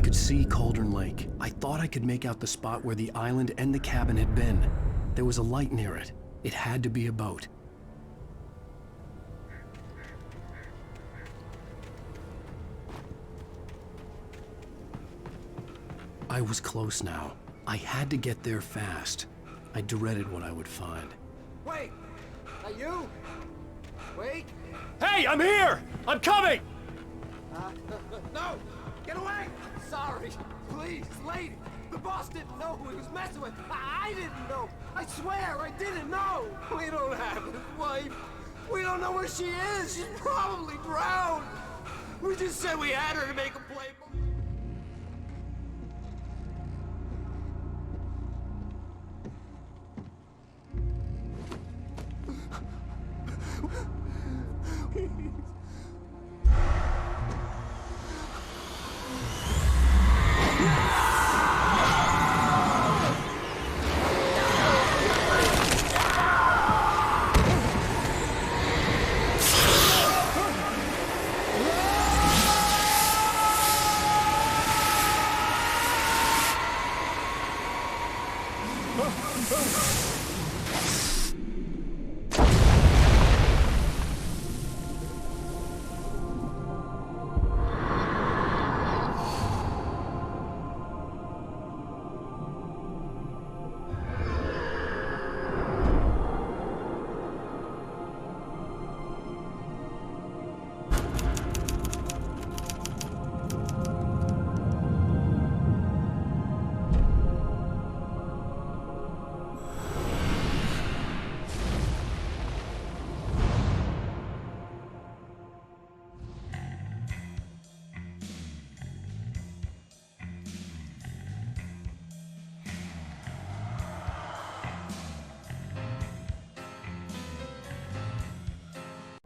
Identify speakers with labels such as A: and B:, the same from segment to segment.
A: could see Cauldron Lake. I thought I could make out the spot where the island and the cabin had been. There was a light near it. It had to be a boat. I was close now. I had to get there fast. I dreaded what I would find.
B: Wait! Are you? Wait!
C: Hey, I'm here! I'm coming!
B: No! Get away! Sorry! Please, lady! The boss didn't know who he was messing with! I didn't know! I swear I didn't know! We don't have his wife! We don't know where she is! She's probably drowned! We just said we had her to make a play.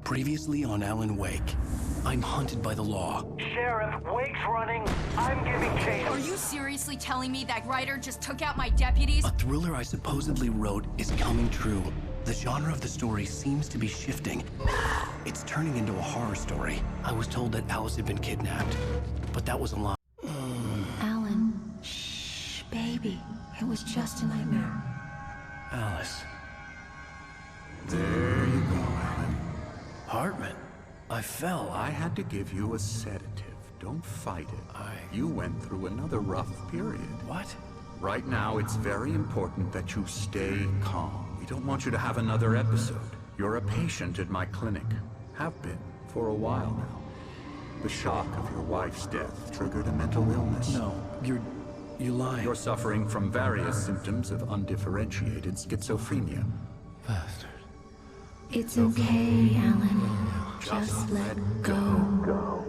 A: Previously on Alan Wake, I'm hunted by the law.
D: Sheriff, Wake's running. I'm giving chase.
E: Are you seriously telling me that writer just took out my deputies?
A: A thriller I supposedly wrote is coming true. The genre of the story seems to be shifting. It's turning into a horror story. I was told that Alice had been kidnapped, but that was a lie.
F: Alan, shh, baby. It was just a nightmare.
A: Alice.
G: There you go, Alan.
A: Hartman. I fell.
G: I had to give you a sedative. Don't fight it. You went through another rough period.
A: What?
G: Right now, it's very important that you stay calm. We don't want you to have another episode. You're a patient at my clinic. Have been for a while now. The shock of your wife's death triggered a mental illness.
A: No, you lie.
G: You're suffering from various symptoms of undifferentiated schizophrenia.
A: Bastard.
F: It's okay, Alan. Just let go.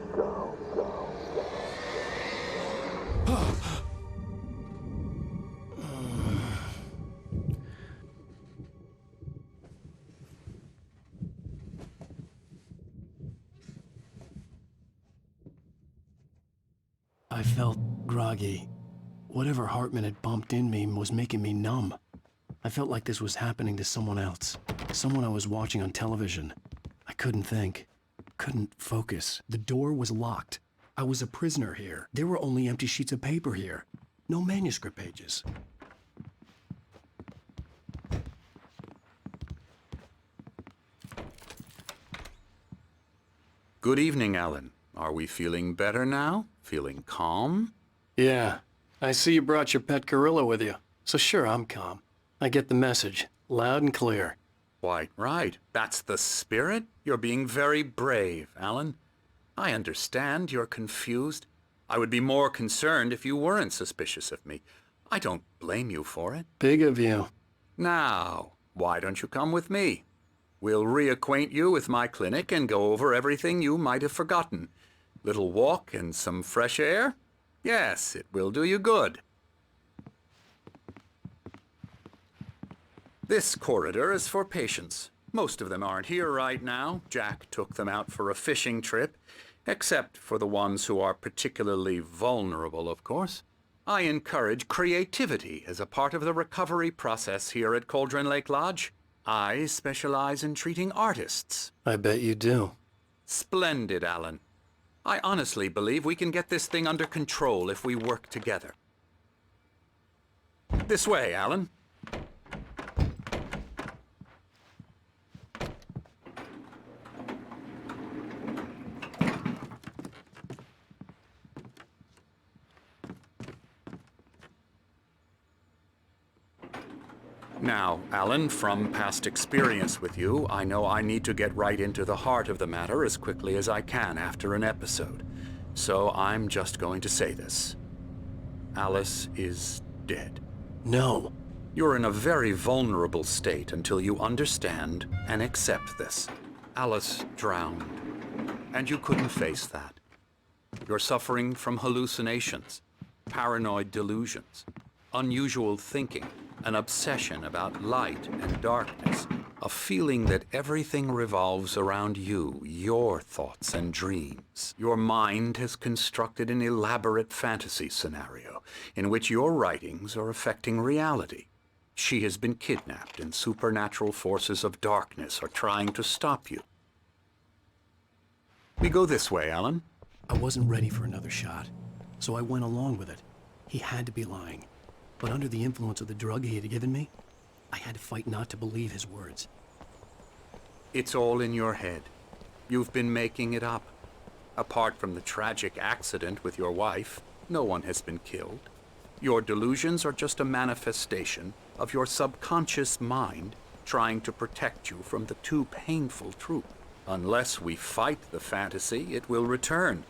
A: I felt groggy. Whatever Hartman had bumped in me was making me numb. I felt like this was happening to someone else. Someone I was watching on television. I couldn't think. Couldn't focus. The door was locked. I was a prisoner here. There were only empty sheets of paper here. No manuscript pages.
G: Good evening, Alan. Are we feeling better now? Feeling calm?
A: Yeah. I see you brought your pet gorilla with you. So sure, I'm calm. I get the message. Loud and clear.
G: Quite right. That's the spirit. You're being very brave, Alan. I understand you're confused. I would be more concerned if you weren't suspicious of me. I don't blame you for it.
A: Big of you.
G: Now, why don't you come with me? We'll reacquaint you with my clinic and go over everything you might have forgotten. Little walk and some fresh air? Yes, it will do you good. This corridor is for patients. Most of them aren't here right now. Jack took them out for a fishing trip, except for the ones who are particularly vulnerable, of course. I encourage creativity as a part of the recovery process here at Cauldron Lake Lodge. I specialize in treating artists.
A: I bet you do.
G: Splendid, Alan. I honestly believe we can get this thing under control if we work together. This way, Alan. Now, Alan, from past experience with you, I know I need to get right into the heart of the matter as quickly as I can after an episode. So I'm just going to say this. Alice is dead.
A: No.
G: You're in a very vulnerable state until you understand and accept this. Alice drowned, and you couldn't face that. You're suffering from hallucinations, paranoid delusions, unusual thinking, an obsession about light and darkness, a feeling that everything revolves around you, your thoughts and dreams. Your mind has constructed an elaborate fantasy scenario in which your writings are affecting reality. She has been kidnapped and supernatural forces of darkness are trying to stop you. We go this way, Alan.
A: I wasn't ready for another shot, so I went along with it. He had to be lying. But under the influence of the drug he had given me, I had to fight not to believe his words.
G: It's all in your head. You've been making it up. Apart from the tragic accident with your wife, no one has been killed. Your delusions are just a manifestation of your subconscious mind trying to protect you from the too painful truth. Unless we fight the fantasy, it will return.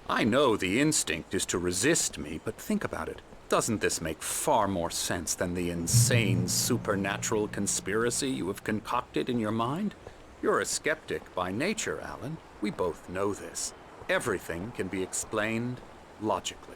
G: I know the instinct is to resist me, but think about it. Doesn't this make far more sense than the insane supernatural conspiracy you have concocted in your mind? You're a skeptic by nature, Alan. We both know this. Everything can be explained logically.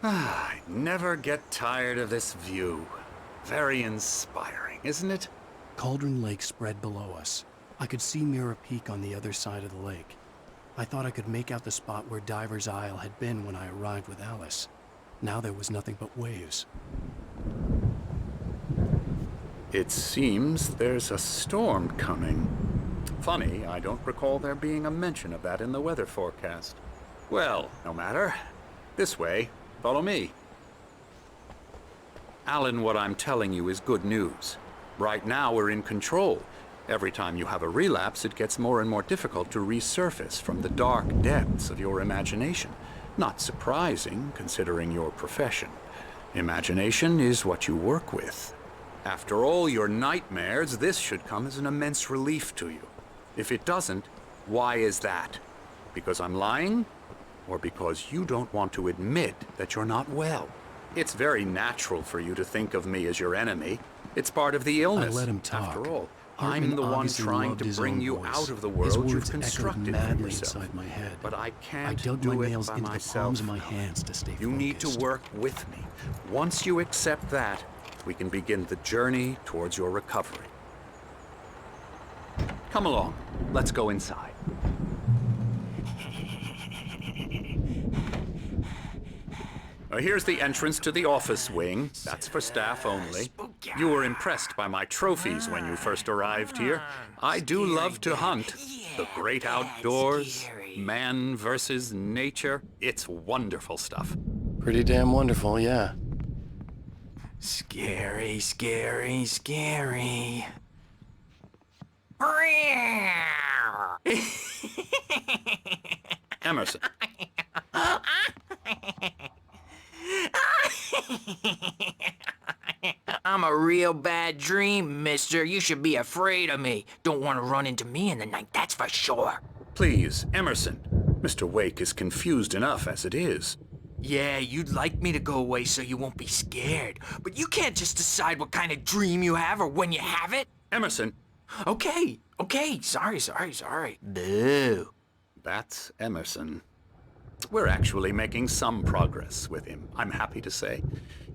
G: I never get tired of this view. Very inspiring, isn't it?
A: Cauldron Lake spread below us. I could see Mirror Peak on the other side of the lake. I thought I could make out the spot where Diver's Isle had been when I arrived with Alice. Now there was nothing but waves.
G: It seems there's a storm coming. Funny, I don't recall there being a mention of that in the weather forecast. Well, no matter. This way. Follow me. Alan, what I'm telling you is good news. Right now, we're in control. Every time you have a relapse, it gets more and more difficult to resurface from the dark depths of your imagination. Not surprising, considering your profession. Imagination is what you work with. After all your nightmares, this should come as an immense relief to you. If it doesn't, why is that? Because I'm lying? Or because you don't want to admit that you're not well? It's very natural for you to think of me as your enemy. It's part of the illness.
A: I let him talk.
G: After all,
A: Hartman
G: I'm the one
A: obviously
G: trying
A: loved
G: to
A: his
G: bring
A: own
G: you
A: voice.
G: out of the
A: His
G: world
A: words
G: you've
A: echoed
G: constructed for
A: madly
G: yourself.
A: inside my head.
G: But I can't
A: I dug
G: do
A: my
G: it
A: nails
G: by
A: into the
G: myself.
A: palms of my hands to stay
G: You need to
A: focused.
G: work with me. Once you accept that, we can begin the journey towards your recovery. Come along. Let's go inside. Here's the entrance to the office wing. That's for staff only. You were impressed by my trophies when you first arrived here. I do love to hunt. The great outdoors, man versus nature. It's wonderful stuff.
A: Pretty damn wonderful, yeah.
B: Scary, scary, scary.
G: Emerson.
H: I'm a real bad dream, mister. You should be afraid of me. Don't want to run into me in the night, that's for sure.
G: Please, Emerson. Mr. Wake is confused enough as it is.
H: Yeah, you'd like me to go away so you won't be scared. But you can't just decide what kind of dream you have or when you have it.
G: Emerson.
H: Okay. Sorry. Boo.
G: That's Emerson. We're actually making some progress with him, I'm happy to say.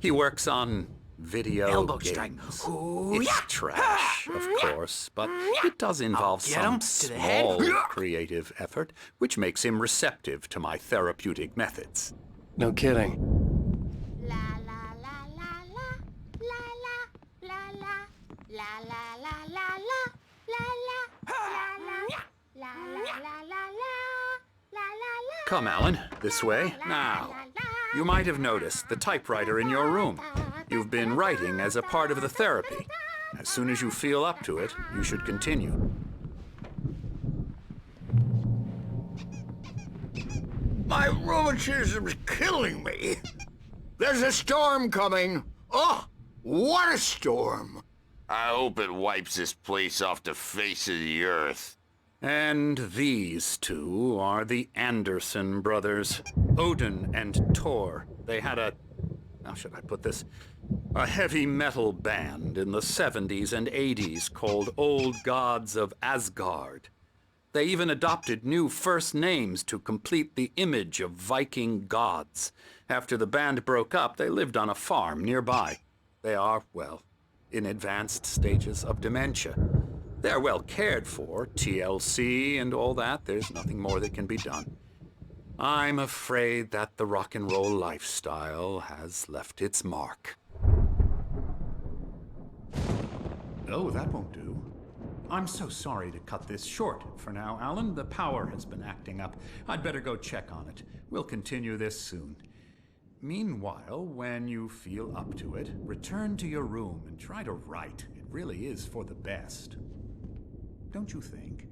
G: He works on Video
H: Elbow
G: games.
H: strike.
G: It's trash, of course, but it does involve
H: Get
G: some
H: him to the head.
G: small creative effort, which makes him receptive to my therapeutic methods.
A: No kidding.
I: La la la la la la la la la la la la la la la la la la.
G: Come, Alan, this way. Now, you might have noticed the typewriter in your room. You've been writing as a part of the therapy. As soon as you feel up to it, you should continue.
J: My rheumatism's killing me. There's a storm coming. Oh, what a storm.
K: I hope it wipes this place off the face of the earth.
G: And these two are the Anderson brothers, Odin and Tor. They had how should I put this? A heavy metal band in the 70s and 80s called Old Gods of Asgard. They even adopted new first names to complete the image of Viking gods. After the band broke up, they lived on a farm nearby. They are, well, in advanced stages of dementia. They're well cared for, TLC and all that. There's nothing more that can be done. I'm afraid that the rock and roll lifestyle has left its mark.
L: Oh, that won't do. I'm so sorry to cut this short for now, Alan. The power has been acting up. I'd better go check on it. We'll continue this soon. Meanwhile, when you feel up to it, return to your room and try to write. It really is for the best. Don't you think?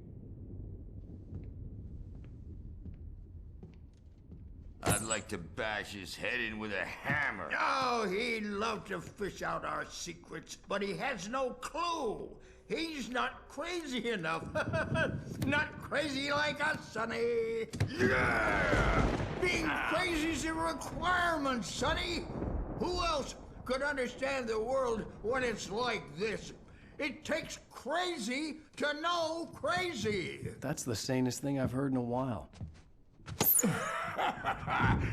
K: I'd like to bash his head in with a hammer.
J: Oh, he'd love to fish out our secrets, but he has no clue. He's not crazy enough. Not crazy like us, Sonny. Yeah! Being crazy's a requirement, Sonny. Who else could understand the world when it's like this? It takes crazy to know crazy.
A: That's the sanest thing I've heard in a while.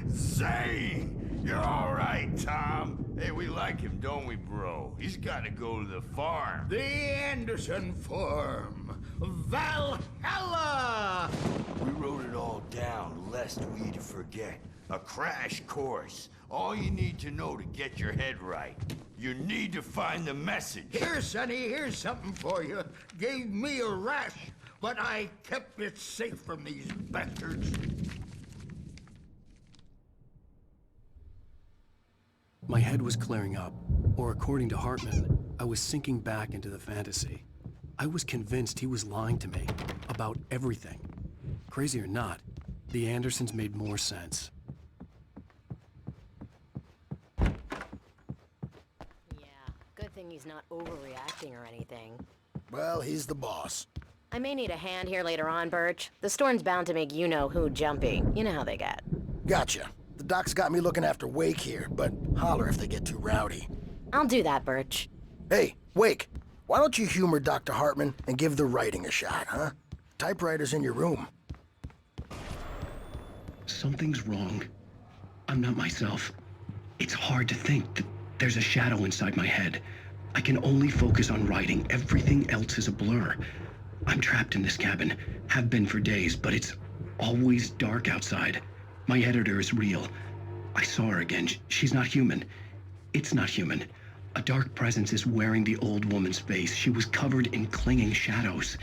K: Zane! You're all right, Tom. Hey, we like him, don't we, bro? He's got to go to the farm.
J: The Anderson farm. Valhalla!
K: We wrote it all down, lest we forget. A crash course. All you need to know to get your head right. You need to find the message.
J: Here, Sonny, here's something for you. Gave me a rash, but I kept it safe from these bastards.
A: My head was clearing up, or according to Hartman, I was sinking back into the fantasy. I was convinced he was lying to me about everything. Crazy or not, the Andersons made more sense.
M: Yeah, good thing he's not overreacting or anything.
J: Well, he's the boss.
M: I may need a hand here later on, Birch. The storm's bound to make you-know-who jumpy. You know how they get.
J: Gotcha. The doc's got me looking after Wake here, but holler if they get too rowdy.
M: I'll do that, Birch.
J: Hey, Wake, why don't you humor Dr. Hartman and give the writing a shot, huh? Typewriter's in your room.
A: Something's wrong. I'm not myself. It's hard to think that there's a shadow inside my head. I can only focus on writing. Everything else is a blur. I'm trapped in this cabin, have been for days, but it's always dark outside. My editor is real. I saw her again. She's not human. It's not human. A dark presence is wearing the old woman's face. She was covered in clinging shadows.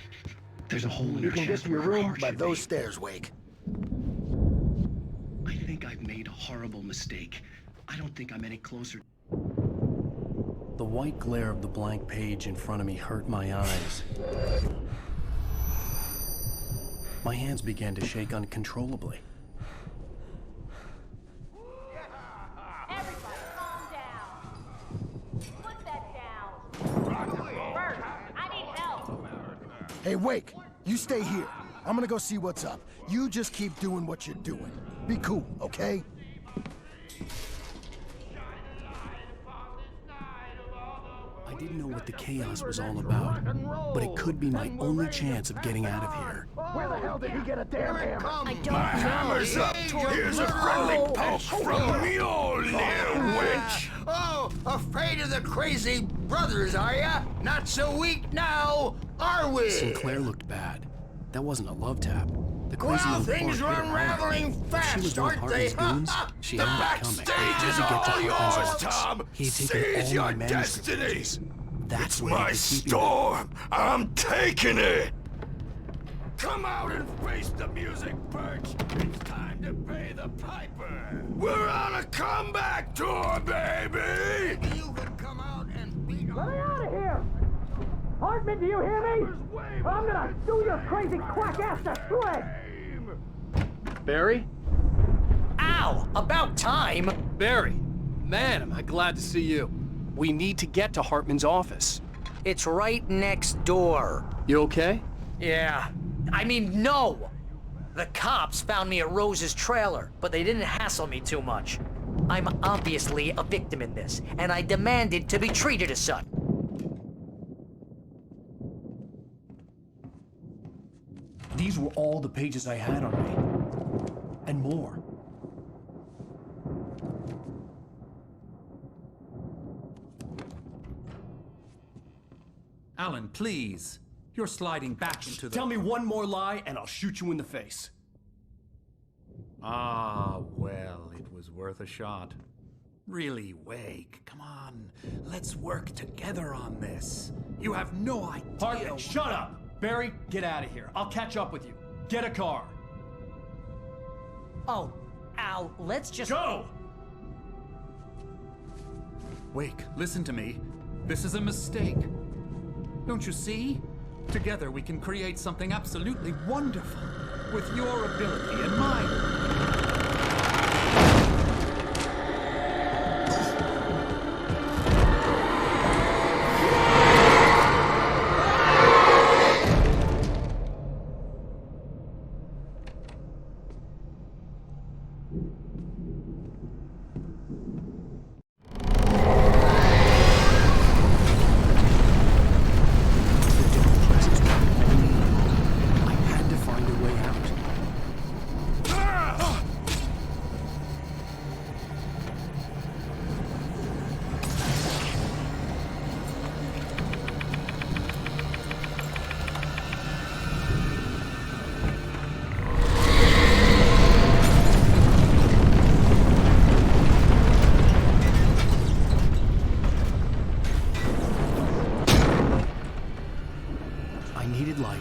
A: There's a hole in her chest.
J: You can get to your
A: where her
J: room
A: heart
J: by
A: should
J: those
A: be.
J: stairs, Wake.
A: I think I've made a horrible mistake. I don't think I'm any closer. The white glare of the blank page in front of me hurt my eyes. My hands began to shake uncontrollably.
I: Everybody, calm down. Put that down. Bert, I need help.
J: Hey, Wake, you stay here. I'm gonna go see what's up. You just keep doing what you're doing. Be cool, okay?
A: I didn't know what the chaos was all about, but it could be my only chance of getting out of here.
J: Where the hell did he get a damn hammer?
M: I don't
K: My hammer's up. Here's a friendly poke from Mjolnir, wench.
J: Oh, Afraid of the crazy brothers, are ya? Not so weak now, are we?
A: Sinclair looked bad. That wasn't a love tap. The crazy
J: Well,
A: little
J: things
A: part
J: are
A: hit her hard.
J: unraveling
A: If she was
J: fast,
A: one of
J: aren't they?
A: Hartman's goons, she
J: The
A: had it coming.
J: backstage is
A: He had to get to
J: all
A: Hartman's
J: yours,
A: office.
J: Tom.
A: He had taken
J: Seize
A: all
J: your
A: my manuscript
J: destiny.
A: pages. That's
K: It's
A: where he
K: my
A: was keeping
K: storm. I'm taking it.
J: Come out and face the music, Birch. It's time to pay the piper.
K: We're on a comeback tour, baby.
J: Maybe you can come out and beat
B: Let me out of here! Hartman, do you hear me? I'm gonna do your crazy quack ass to shreds!
C: Barry?
H: Ow! About time!
C: Barry! Man, am I glad to see you. We need to get to Hartman's office.
H: It's right next door.
C: You okay?
H: Yeah. I mean, no! The cops found me at Rose's trailer, but they didn't hassle me too much. I'm obviously a victim in this, and I demanded to be treated as such.
A: These were all the pages I had on me. And more.
L: Alan, please. You're sliding back into the...
A: Tell me one more lie and I'll shoot you in the face.
L: Ah, well, it was worth a shot. Really, Wake, come on. Let's work together on this. You have no idea...
A: Hartman, shut up! Barry, get out of here. I'll catch up with you. Get a car.
H: Oh, Al, let's just...
A: Go!
L: Wake, listen to me. This is a mistake. Don't you see? Together we can create something absolutely wonderful. With your ability and mine.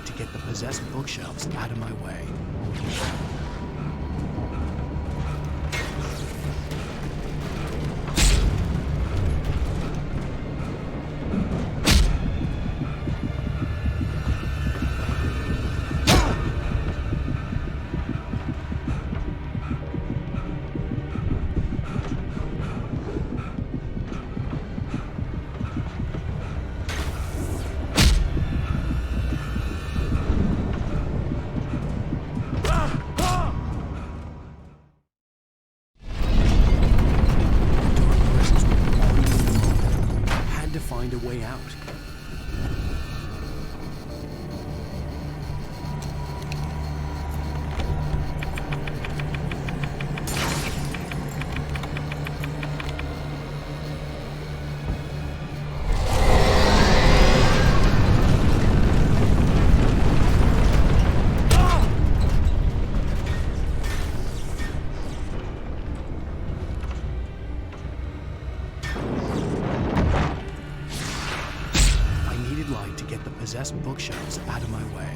A: To get the possessed bookshelves out of my way. Find a way out. Possessed bookshelves out of my way.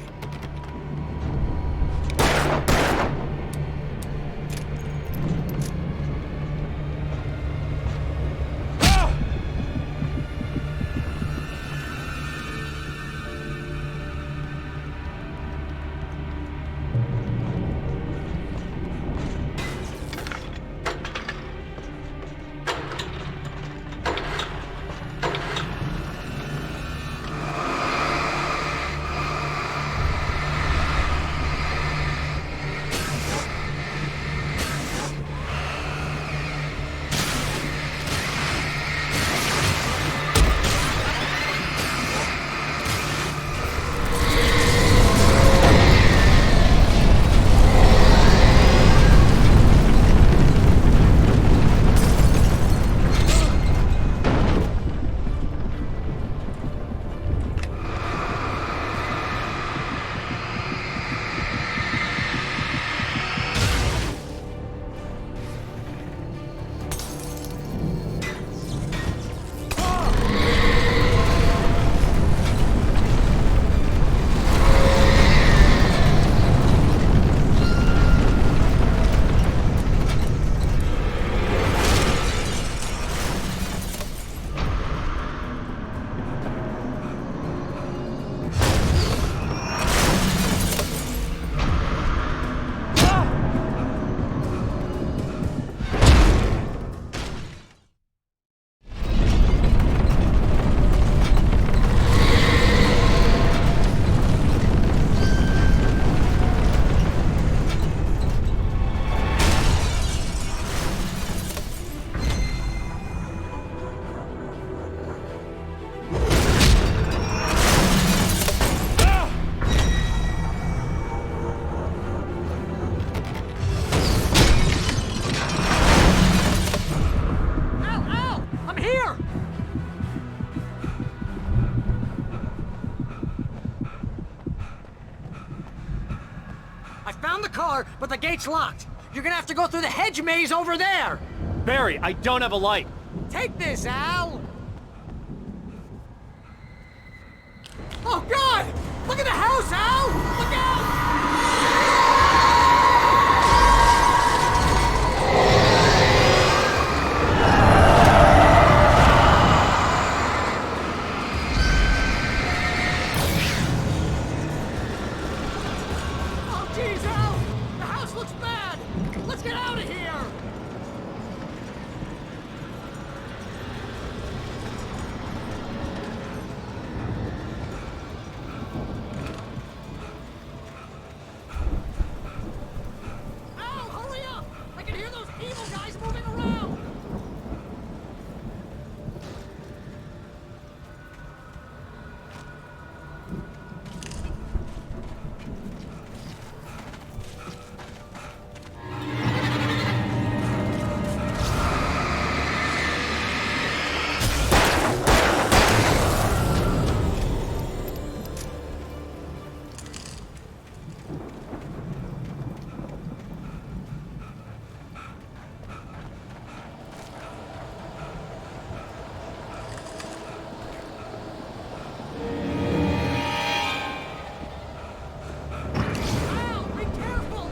H: car, but the gate's locked. You're gonna have to go through the hedge maze over there.
C: Barry, I don't have a light.
H: Take this, Al. Oh, God! Look at the house, Al! Look out! Oh, geez, Al! The house looks bad! Let's get out of here! Al, hurry up! I can hear those evil guys moving around! Al, be careful!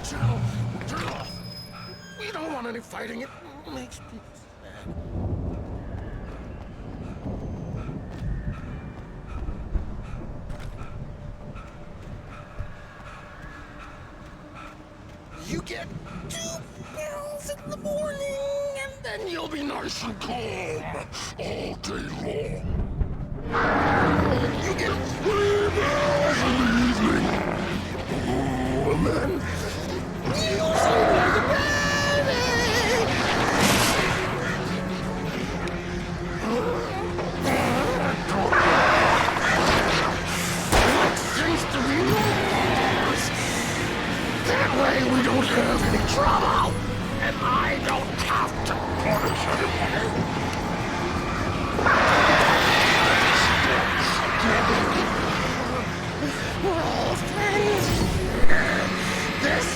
B: Channel, turn it off. We don't want any fighting. It makes people sad. You get 2 pills in the morning, and then you'll be nice and calm all day long. You get 3 pills in the evening. Oh, and then you'll sleep like a baby. What seems to be yours? That way we don't have any trouble, and I don't have to punish anybody. We're all friends. This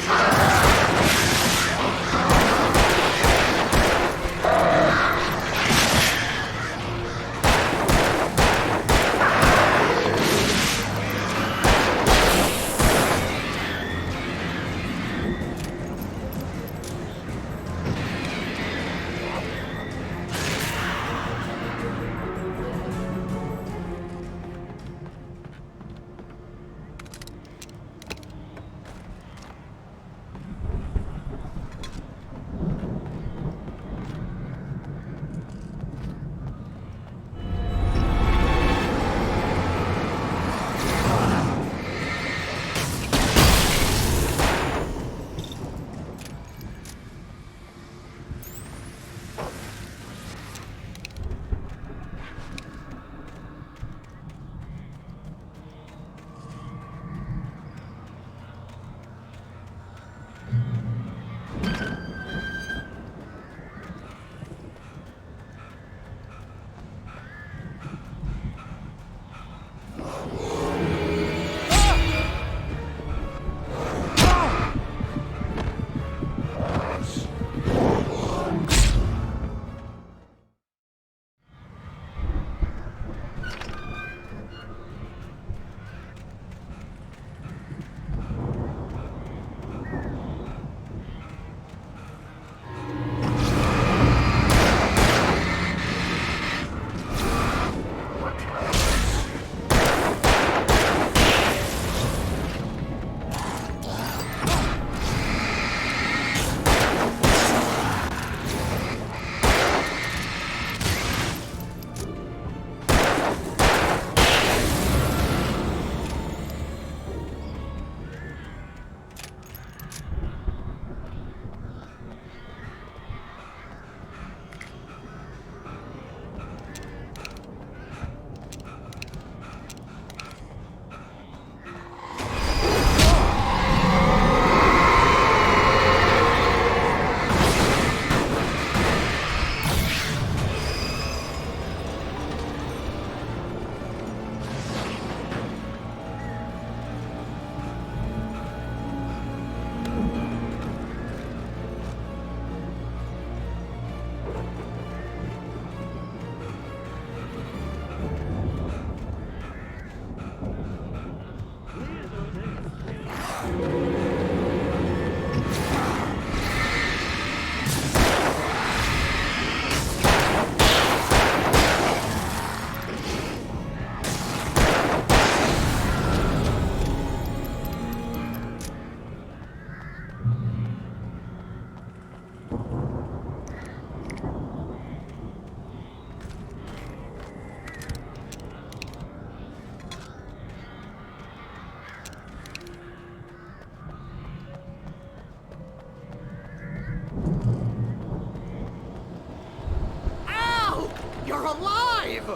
C: You're alive!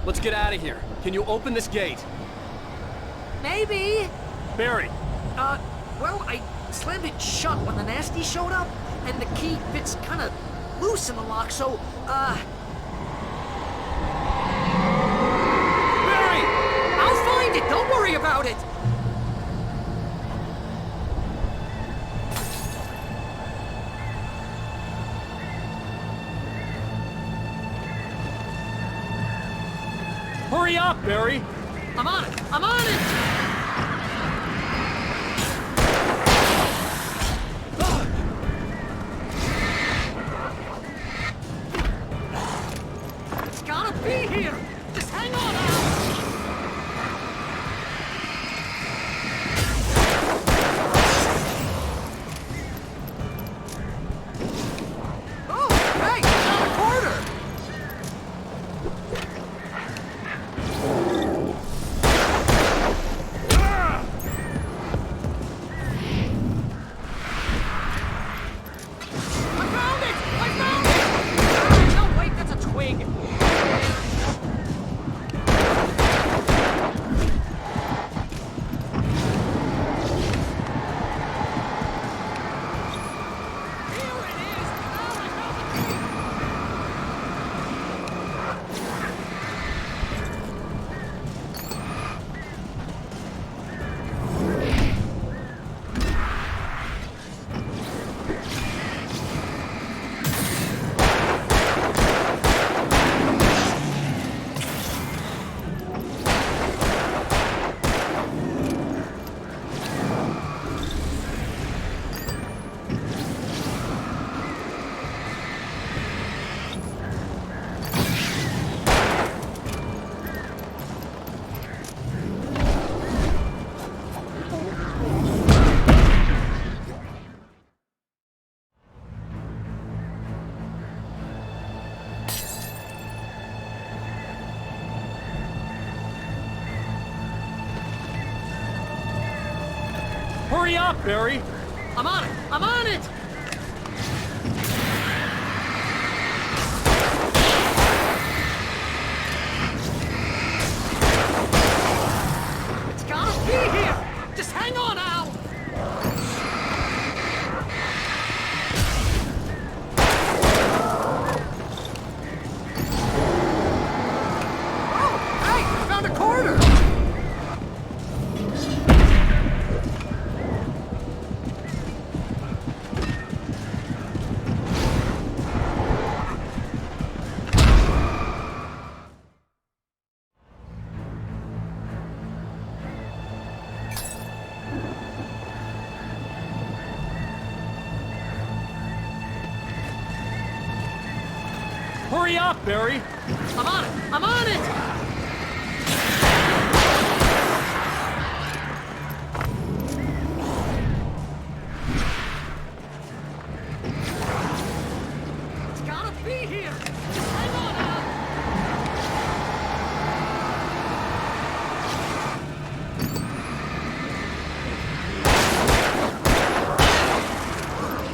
C: Let's get out of here. Can you open this gate?
H: Maybe.
C: Barry!
H: Well, I slammed it shut when the nasty showed up, and the key fits kind of loose in the lock, so,
C: Barry!
H: I'll find it! Don't worry about it!
C: Hurry up, Barry!
H: I'm on it! I'm on it! It's gotta be here! Just hang on, Al! Oh, hey! Found a quarter!
C: Hurry up, Barry!
H: I'm on it! I'm on it! It's gotta be here! Just hang on, Al! Oh, hey! I found a quarter!
C: Hurry up, Barry!
H: I'm on it! I'm on it! It's gotta be here! Just hang on, Al!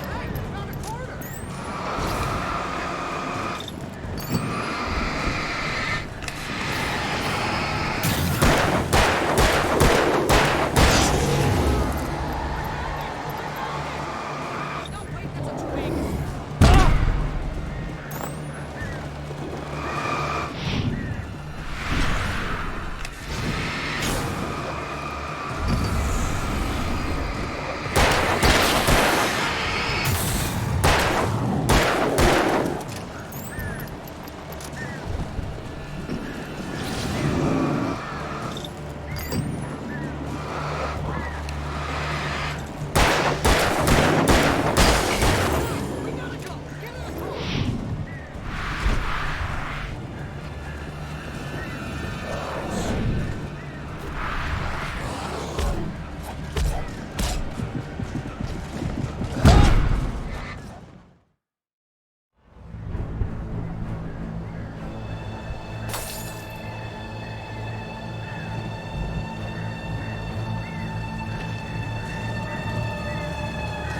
H: Hey, I found a quarter!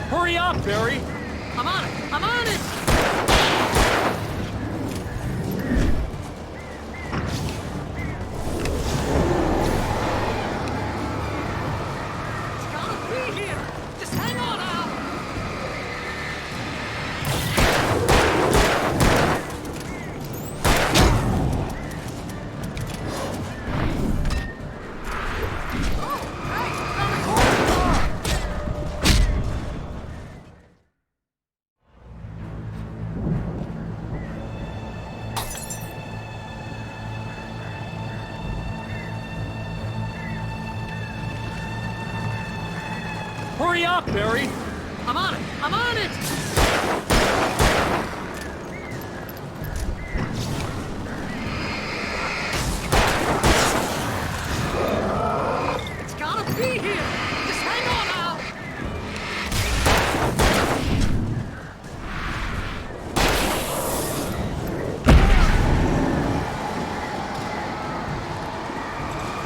C: Hurry up, Barry!
H: I'm on it! I'm on it! It's gotta be here! Just hang on, Al!
C: Hurry up, Barry!
H: I'm on it! I'm on it! It's gotta be here! Just hang on, Al!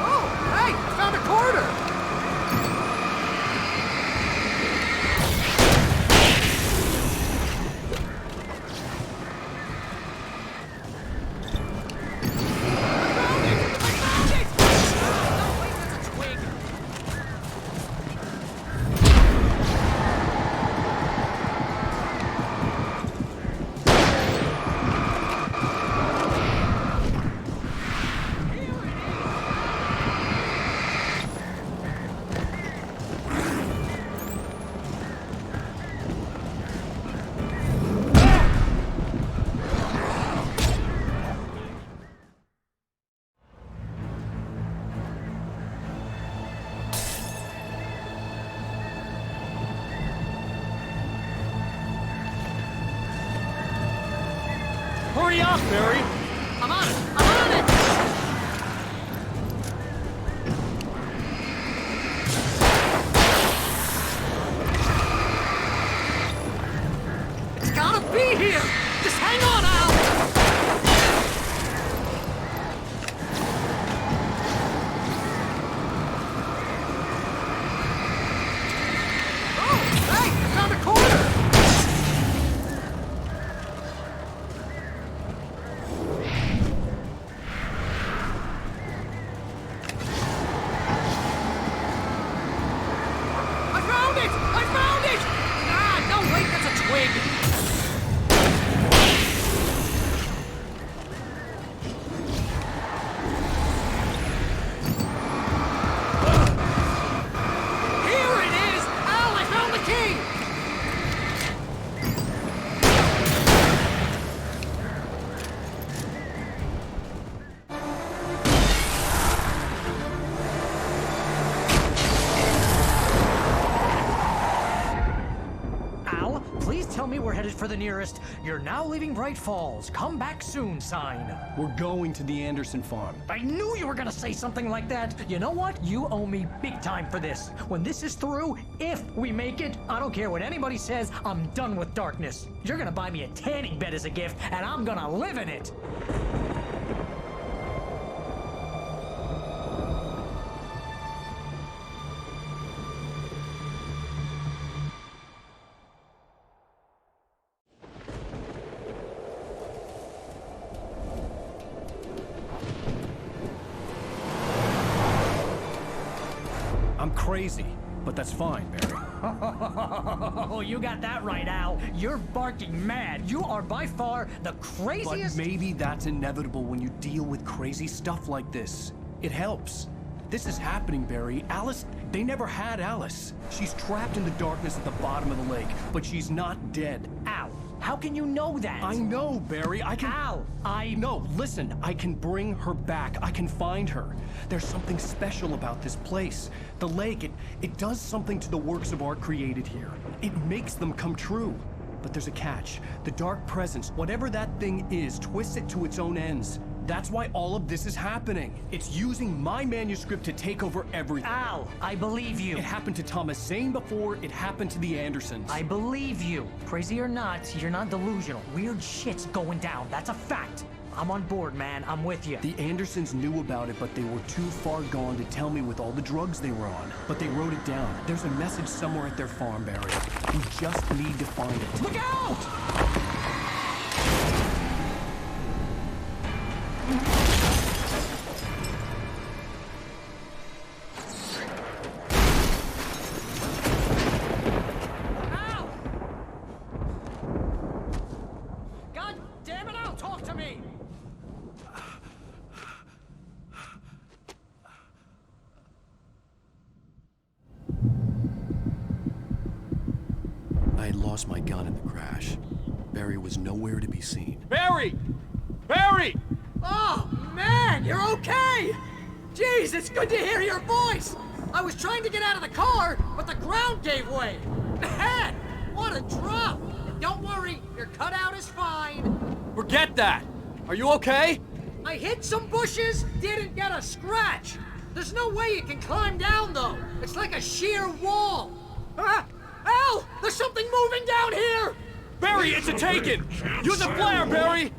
H: Oh, hey! I found a quarter!
C: Hurry up, Barry!
H: I'm on it! I'm on it! It's gotta be here! Just hang on, Al! Oh, hey! I found a quarter! Tell me we're headed for the nearest "You're now leaving Bright Falls. Come back soon" sign.
A: We're going to the Anderson farm.
H: I knew you were gonna say something like that. You know what? You owe me big time for this. When this is through, if we make it, I don't care what anybody says, I'm done with darkness. You're gonna buy me a tanning bed as a gift, and I'm gonna live in it.
A: I'm crazy, but that's fine, Barry.
H: Oh, you got that right, Al. You're barking mad. You are by far the craziest—
A: But maybe that's inevitable when you deal with crazy stuff like this. It helps. This is happening, Barry. Alice, they never had Alice. She's trapped in the darkness at the bottom of the lake, but she's not dead.
H: Al, how can you know that?
A: I know, Barry. I can—
H: Al,
A: No, listen. I can bring her back. I can find her. There's something special about this place. The lake, it does something to the works of art created here. It makes them come true. But there's a catch. The dark presence, whatever that thing is, twists it to its own ends. That's why all of this is happening. It's using my manuscript to take over everything.
H: Al, I believe you.
A: It happened to Thomas Zane before, it happened to the Andersons.
H: I believe you. Crazy or not, you're not delusional. Weird shit's going down. That's a fact. I'm on board, man. I'm with you.
A: The Andersons knew about it, but they were too far gone to tell me with all the drugs they were on. But they wrote it down. There's a message somewhere at their farm, Barry. We just need to find it.
C: Look out!
H: God damn it, Al! Talk to me!
A: I had lost my gun in the crash. Barry was nowhere to be seen.
C: Barry! Barry!
H: Oh, man, you're okay! Jeez, it's good to hear your voice! I was trying to get out of the car, but the ground gave way! Man, what a drop! Don't worry, your cutout is fine.
C: Forget that! Are you okay?
H: I hit some bushes, didn't get a scratch. There's no way you can climb down, though. It's like a sheer wall. Ah! Al! There's something moving down here!
C: Barry, it's a taken! Use a flare, Barry!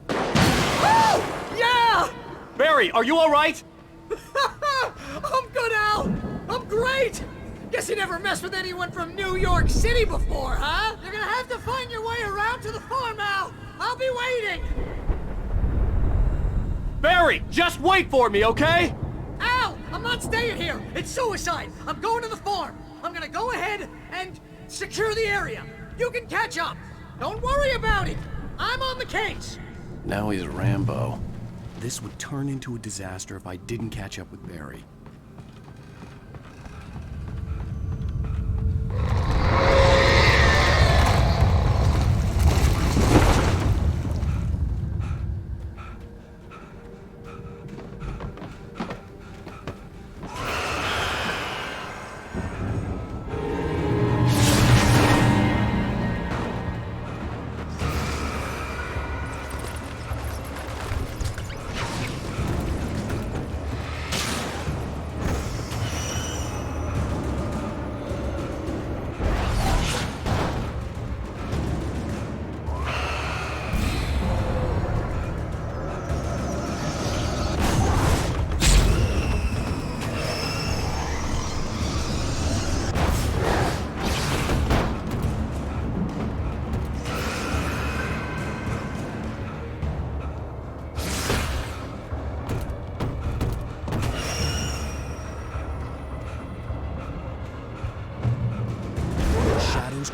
H: Oh! Yeah!
C: Barry, are you alright?
H: I'm good, Al! I'm great! Guess you never messed with anyone from New York City before, huh? You're gonna have to find your way around to the farm, Al! I'll be waiting!
C: Barry, just wait for me, okay?
H: Al! I'm not staying here! It's suicide! I'm going to the farm! I'm gonna go ahead and secure the area! You can catch up! Don't worry about it! I'm on the case!
A: Now he's Rambo. This would turn into a disaster if I didn't catch up with Barry.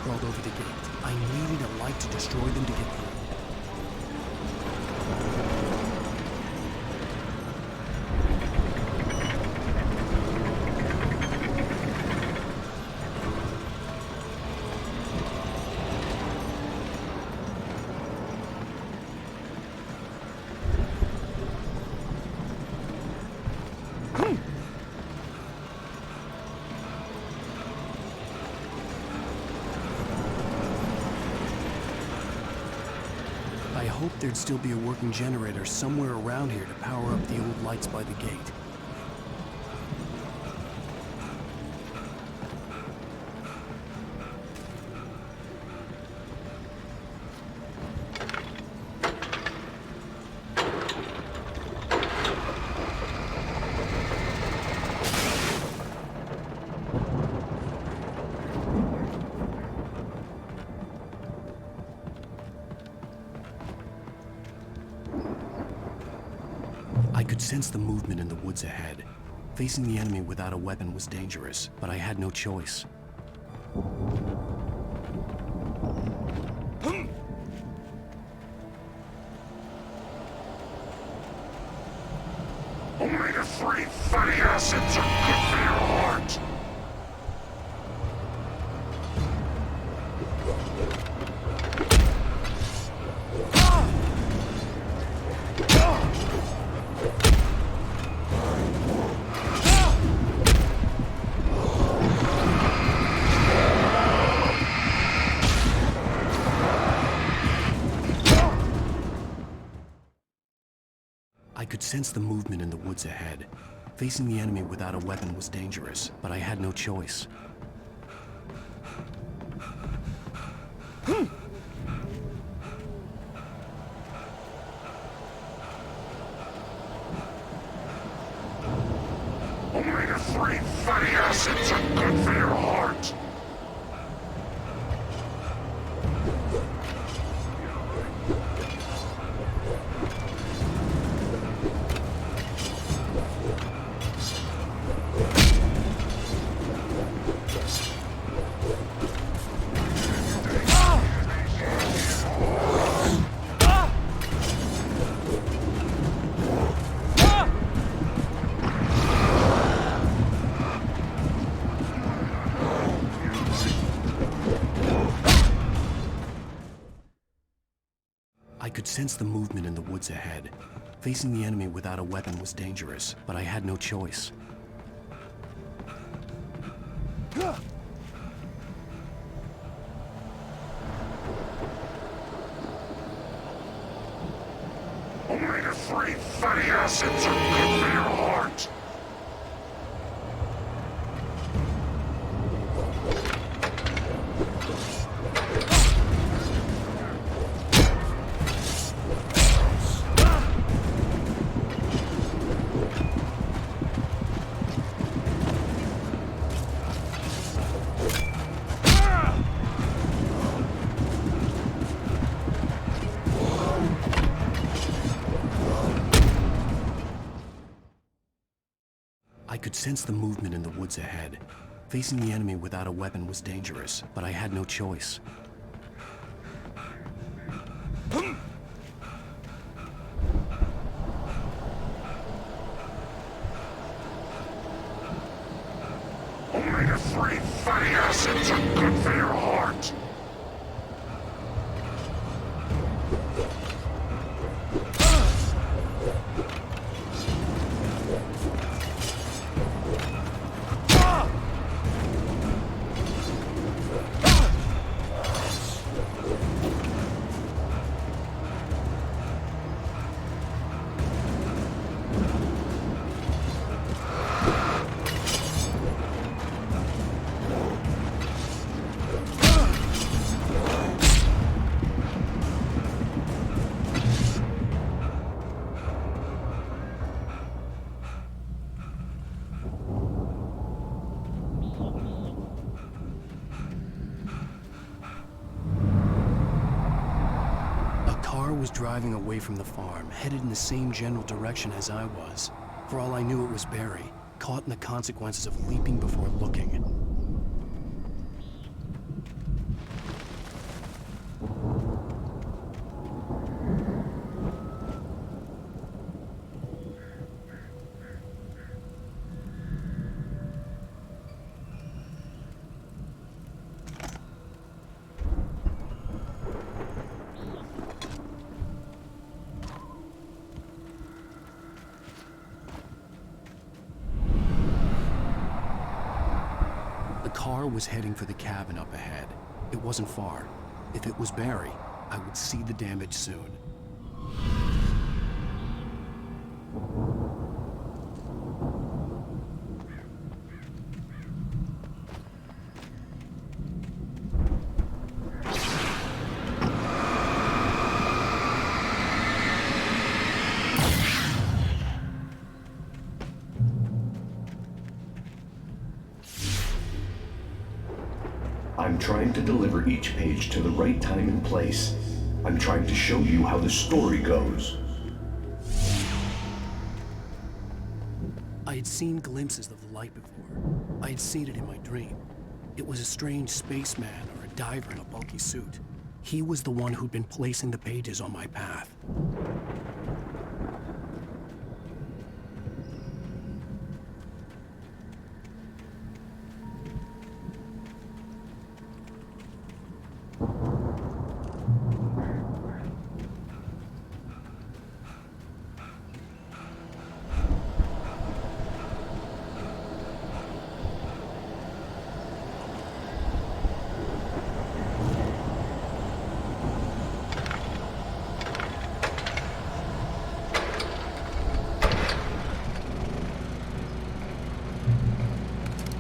A: Crawled over the gate. I needed a light to destroy them to get through. I hoped there'd still be a working generator somewhere around here to power up the old lights by the gate. I could sense the movement in the woods ahead. Facing the enemy without a weapon was dangerous, but I had no choice.
K: Omega-3 fatty acids are good for your heart.
A: I could sense the movement in the woods ahead. Facing the enemy without a weapon was dangerous, but I had no choice.
N: fatty acids are good for your heart.
A: I could sense the movement in the woods ahead. Facing the enemy without a weapon was dangerous, but I had no choice.
N: Omega-3 fatty acids are good for your heart.
A: I could sense the movement in the woods ahead. Facing the enemy without a weapon was dangerous, but I had no choice.
N: Omega-3 fatty acids are good for your heart.
A: Was driving away from the farm, headed in the same general direction as I was. For all I knew, it was Barry, caught in the consequences of leaping before looking. The car was heading for the cabin up ahead. It wasn't far. If it was Barry, I would see the damage soon.
O: I'm trying to deliver each page to the right time and place. I'm trying to show you how the story goes.
A: I had seen glimpses of the light before. I had seen it in my dream. It was a strange spaceman or a diver in a bulky suit. He was the one who'd been placing the pages on my path.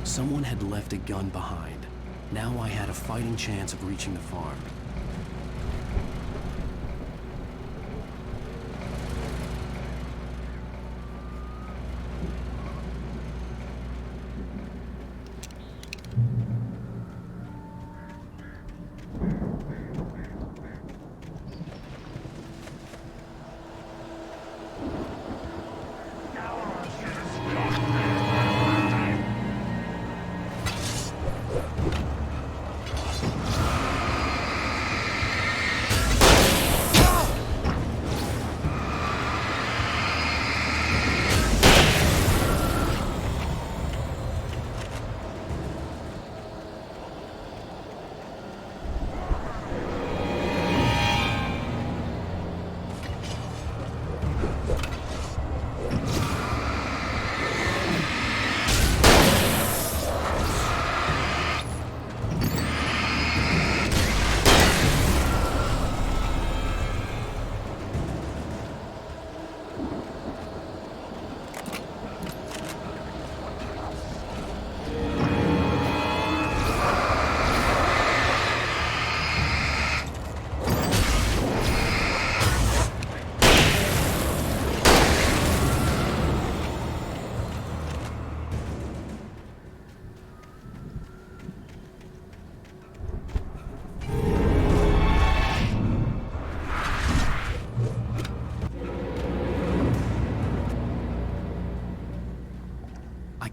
A: Someone had left a gun behind. Now I had a fighting chance of reaching the farm.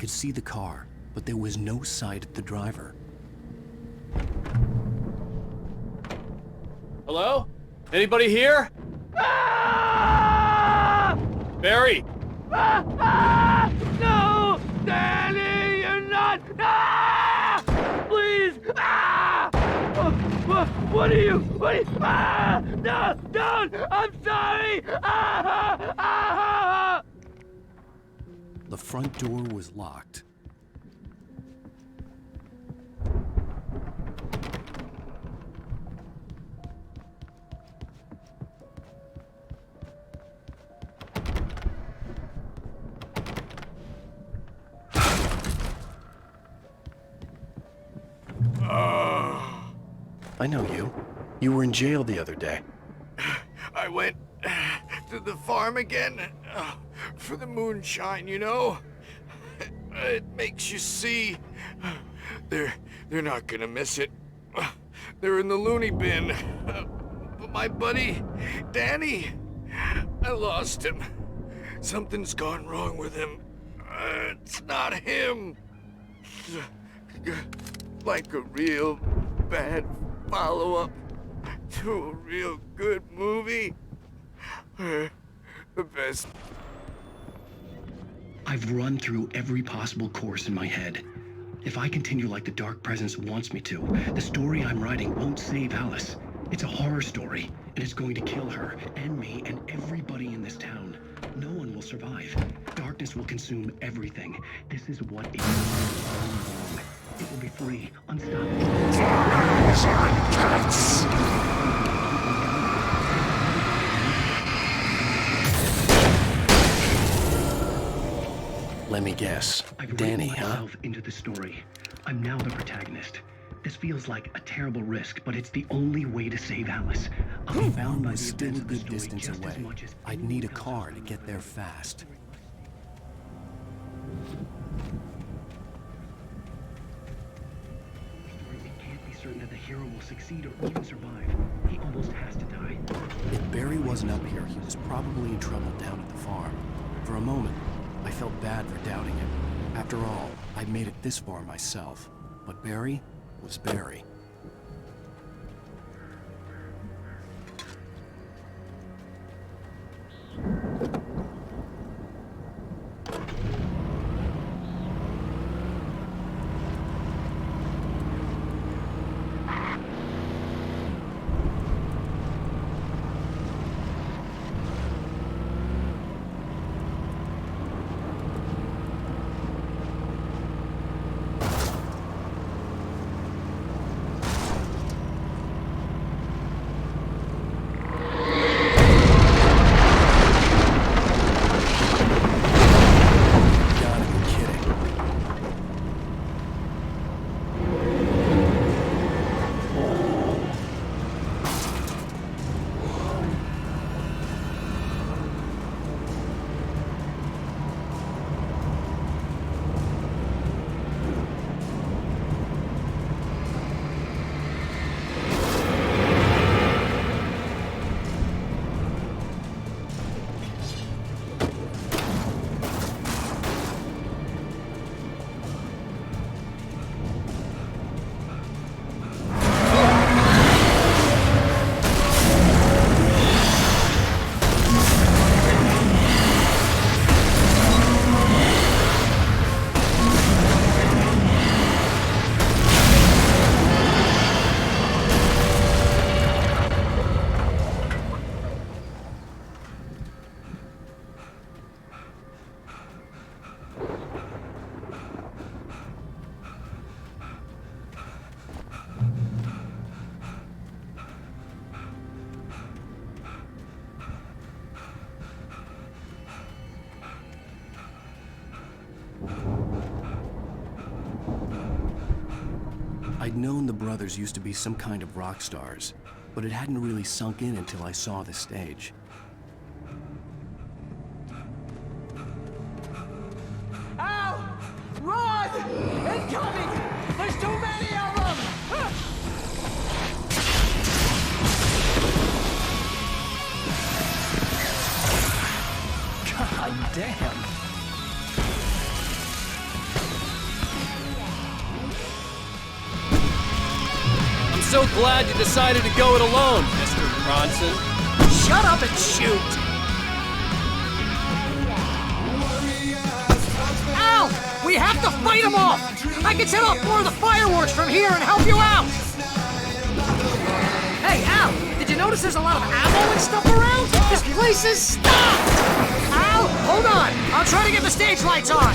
A: could see the car, but there was no sight of the driver.
C: Hello? Anybody here? Barry!
B: No! Danny, you're not! Please! What are you? No! Don't! I'm sorry!
A: The front door was locked. I know you. You were in jail the other day.
K: I went to the farm again for the moonshine, you know? It makes you see. They're not gonna miss it. They're in the loony bin. But my buddy, Danny, I lost him. Something's gone wrong with him. It's not him. Like a real bad follow-up to a real good movie. The best.
A: I've run through every possible course in my head. If I continue like the Dark Presence wants me to, the story I'm writing won't save Alice. It's a horror story, and it's going to kill her, and me, and everybody in this town. No one will survive. Darkness will consume everything. This is what it is. It will be free, unstoppable. Let me guess. Danny, huh? Myself into the story. I'm now the protagonist. This feels like a terrible risk, but it's the only way to save Alice. I'll be bound by the still a good distance away. I'd need a car to get there fast. Certain that the hero will succeed or even survive. He almost has to die. If Barry wasn't up here, he was probably in trouble down at the farm. For a moment, I felt bad for doubting him. After all, I'd made it this far myself. But Barry was Barry. I'd known the brothers used to be some kind of rock stars, but it hadn't really sunk in until I saw the stage.
B: Al! Run! Incoming! There's too many of them!
A: God damn!
C: so glad you decided to go it alone, Mr. Bronson.
H: Shut up and shoot! Al! We have to fight them off! I can set off more of the fireworks from here and help you out! Hey, Al! Did you notice there's a lot of ammo and stuff around? This place is stocked! Al, hold on! I'll try to get the stage lights on!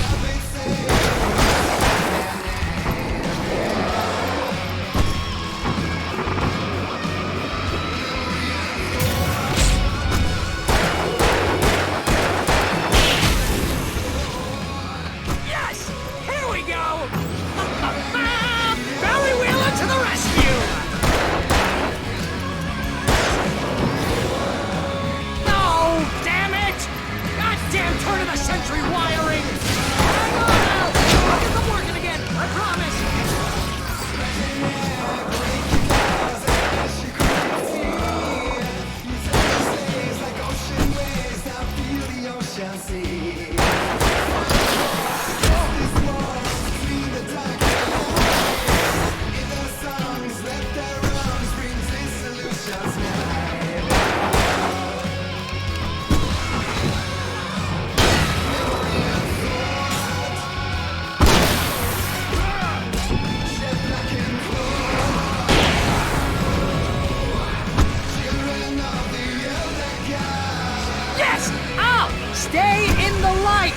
H: Stay in the light!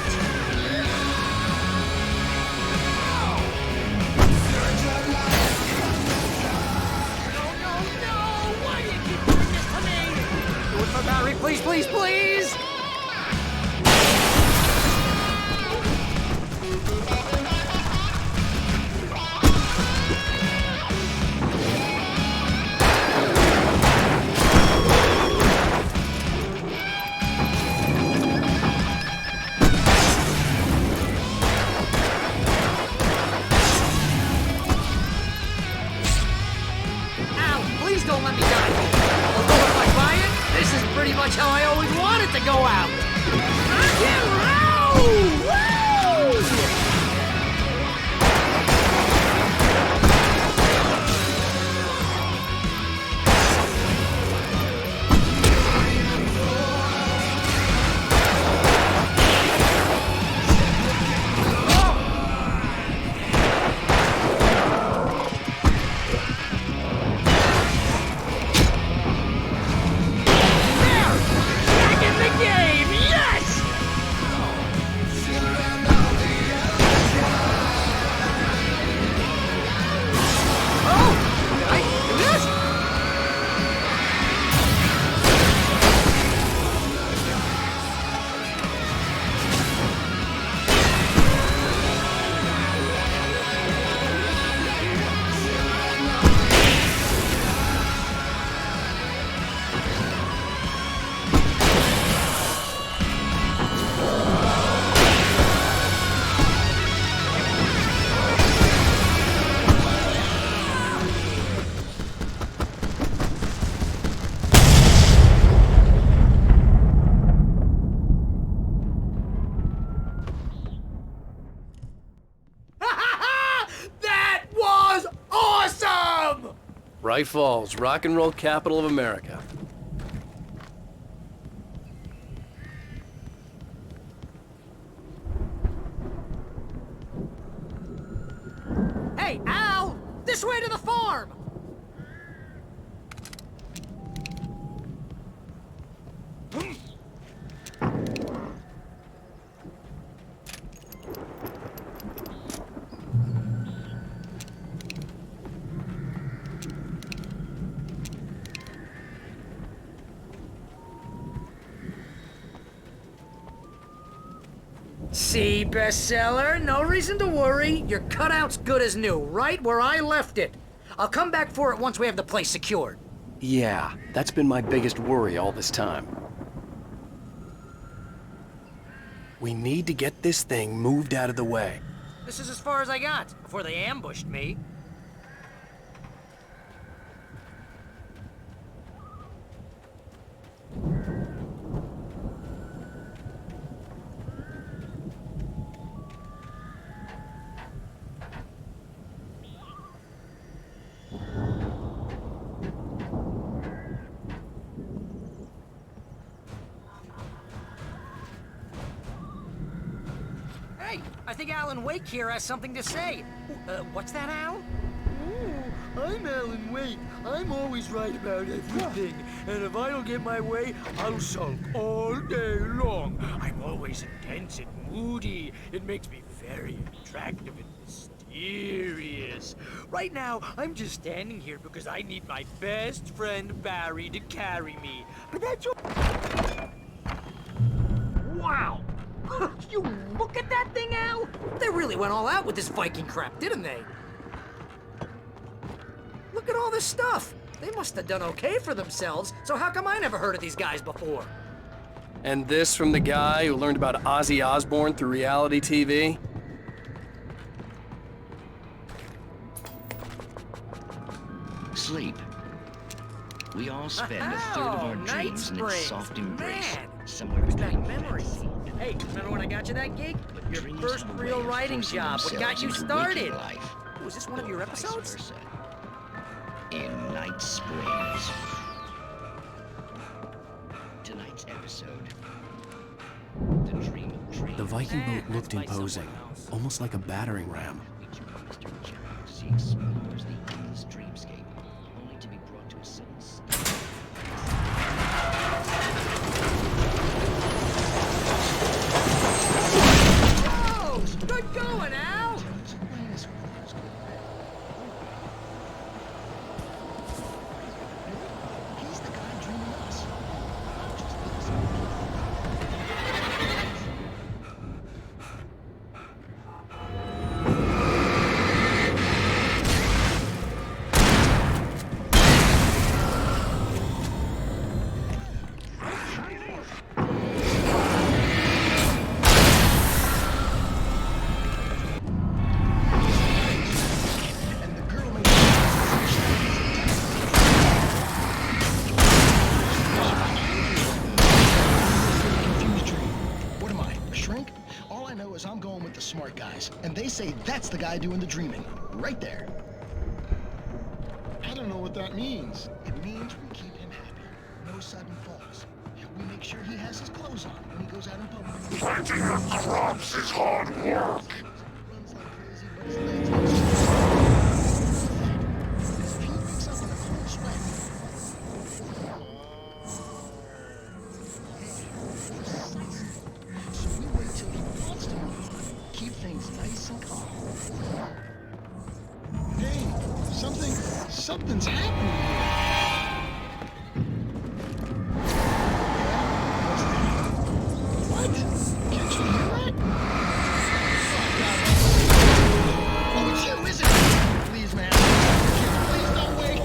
H: No! Why do you keep doing this to me? Do it for Barry, please, please, please! Don't let me die. Although if I buy it, this is pretty much how I always wanted to go out. Rock and roll! Woo!
C: Bright Falls, rock and roll capital of America.
H: Hey, Al! This way to the farm! See, bestseller? No reason to worry. Your cutout's good as new, right where I left it. I'll come back for it once we have the place secured.
A: Yeah, that's been my biggest worry all this time. We need to get this thing moved out of the way.
H: This is as far as I got, before they ambushed me. think Alan Wake here has something to say. What's that, Al?
P: Oh, I'm Alan Wake. I'm always right about everything. And if I don't get my way, I'll sulk all day long. I'm always intense and moody. It makes me very attractive and mysterious. Right now, I'm just standing here because I need my best friend Barry to carry me. But that's all.
H: Wow! You look at that thing, Al! They really went all out with this Viking crap, didn't they? Look at all this stuff. They must have done okay for themselves, so how come I never heard of these guys before?
C: And this from the guy who learned about Ozzy Osbourne through reality TV?
Q: Sleep. We all spend a third of our dreams in its soft embrace, somewhere between
H: memories. Hey, remember when I got you that gig? Your first real writing job, what got you started? Was this one of your episodes?
Q: In Night Springs. Tonight's episode. The Dream of Dreams.
A: The Viking boat looked imposing, almost like a battering ram.
Q: Mr. Jack, she explores the endless dreamscape, only to be brought to a sudden stop.
H: Whoa! Good going, Al!
R: Smart guys, and they say that's the guy doing the dreaming, right there. I don't know what that means. It means we keep him happy. No sudden falls. We make sure he has his clothes on when he goes out in public.
N: Fighting the crops is hard work.
R: Runs like crazy, but his legs don't stop. If he wakes up in a cold sweat, so we wait till he wants to move. Keep things nice and calm. Hey, something's happening here. What? Can't you hear that? Oh, it's you, isn't it? Please, man. Please don't wait.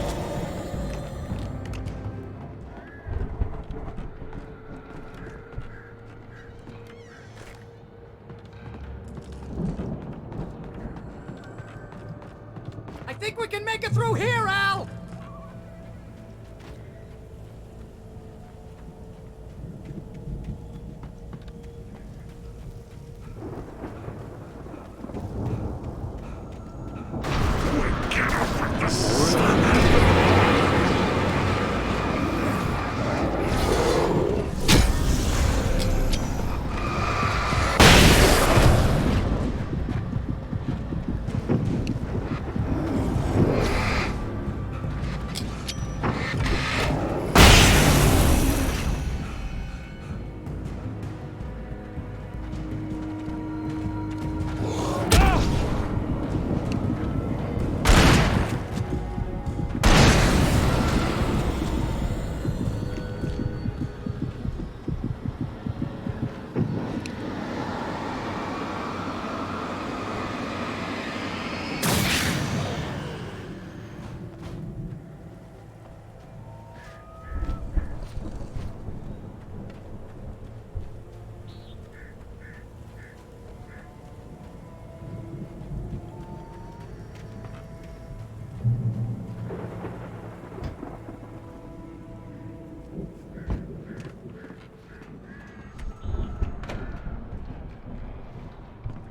H: I think we can make it through here, Al!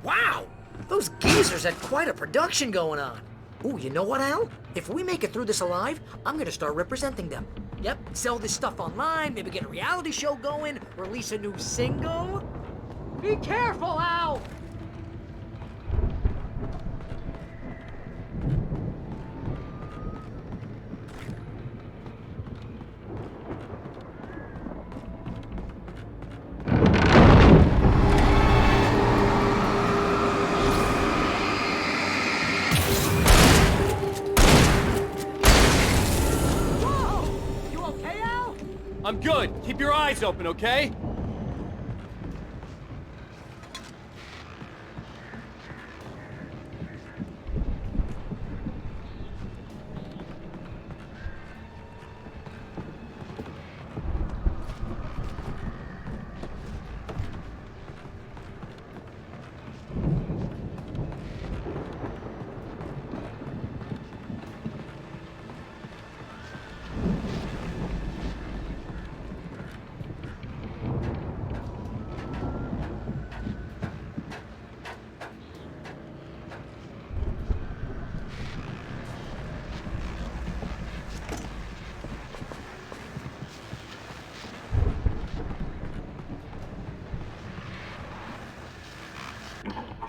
H: Wow! Those geezers had quite a production going on. Ooh, you know what, Al? If we make it through this alive, I'm gonna start representing them. Yep, sell this stuff online, maybe get a reality show going, release a new single. Be careful, Al!
C: I'm good. Keep your eyes open, okay?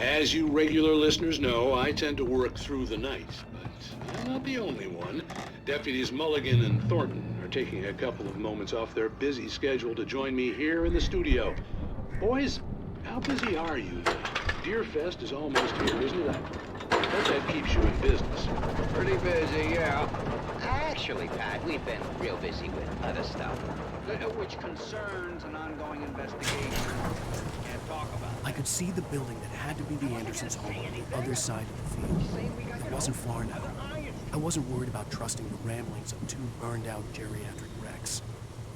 S: As you regular listeners know, I tend to work through the night, but I'm not the only one. Deputies Mulligan and Thornton are taking a couple of moments off their busy schedule to join me here in the studio. Boys, how busy are you now? Deerfest is almost here, isn't it? I bet that keeps you in business.
T: Pretty busy, yeah. Actually, Pat, we've been real busy with other stuff, which concerns an ongoing investigation. Can't talk about.
A: I could see the building that had to be the Andersons' home on the other side of the field. It wasn't far now. I wasn't worried about trusting the ramblings of two burned-out geriatric wrecks.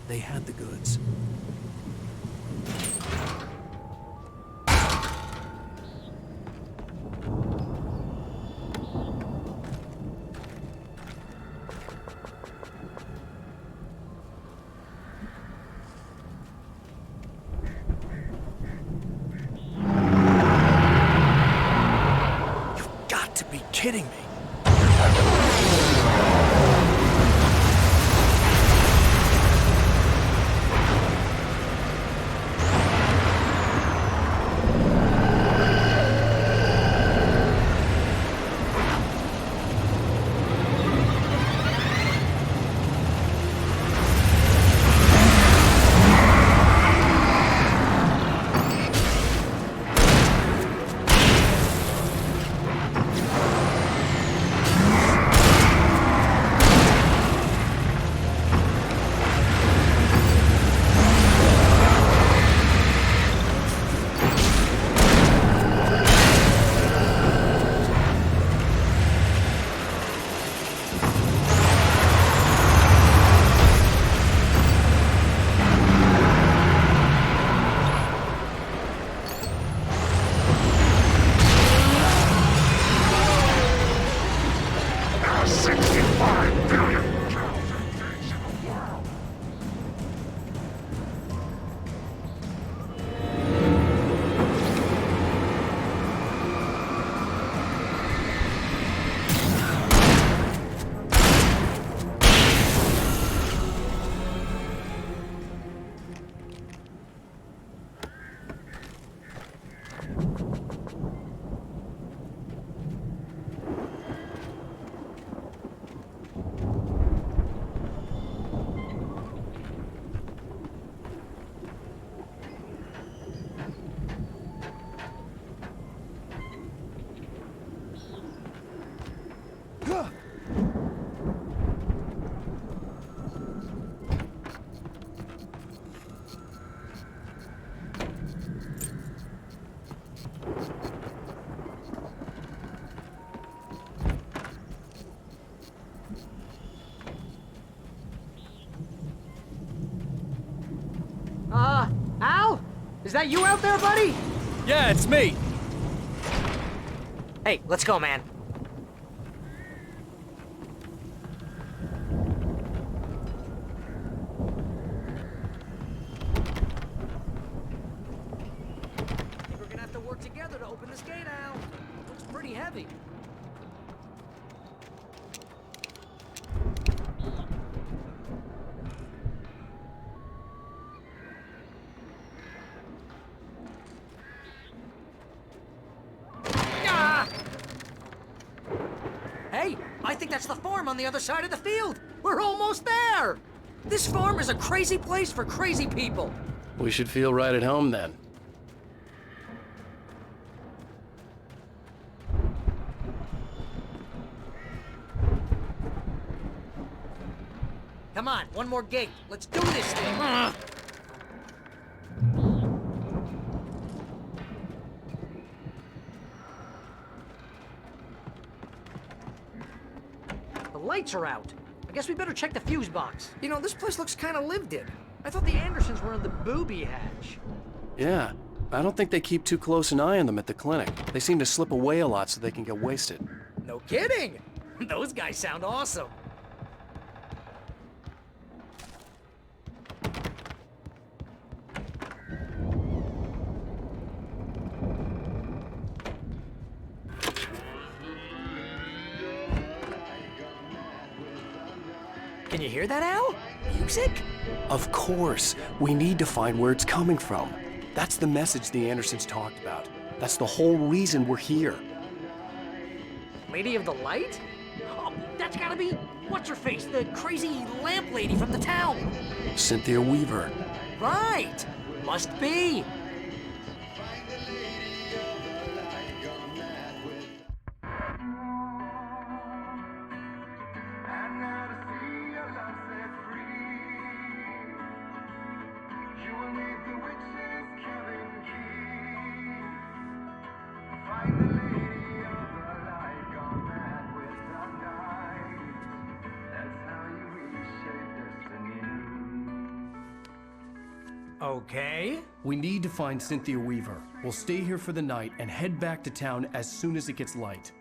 A: They had the goods. Kidding me?
H: Al? Is that you out there, buddy?
C: Yeah, it's me.
H: Hey, let's go, man. We're gonna have to work together to open this gate, Al. It looks pretty heavy. Hey, I think that's the farm on the other side of the field. We're almost there. This farm is a crazy place for crazy people.
A: We should feel right at home then.
H: Come on, one more gate. Let's do this thing. The lights are out. I guess we better check the fuse box. You know, this place looks kind of lived in. I thought the Andersons were in the booby hatch.
A: Yeah, I don't think they keep too close an eye on them at the clinic. They seem to slip away a lot so they can get wasted.
H: No kidding! Those guys sound awesome. Can you hear that, Al? Music?
A: Of course. We need to find where it's coming from. That's the message the Andersons talked about. That's the whole reason we're here.
H: Lady of the Light? Oh, that's gotta be... what's-her-face? The crazy lamp lady from the town.
A: Cynthia Weaver.
H: Right! Must be. Okay.
A: We need to find Cynthia Weaver. We'll stay here for the night and head back to town as soon as it gets light.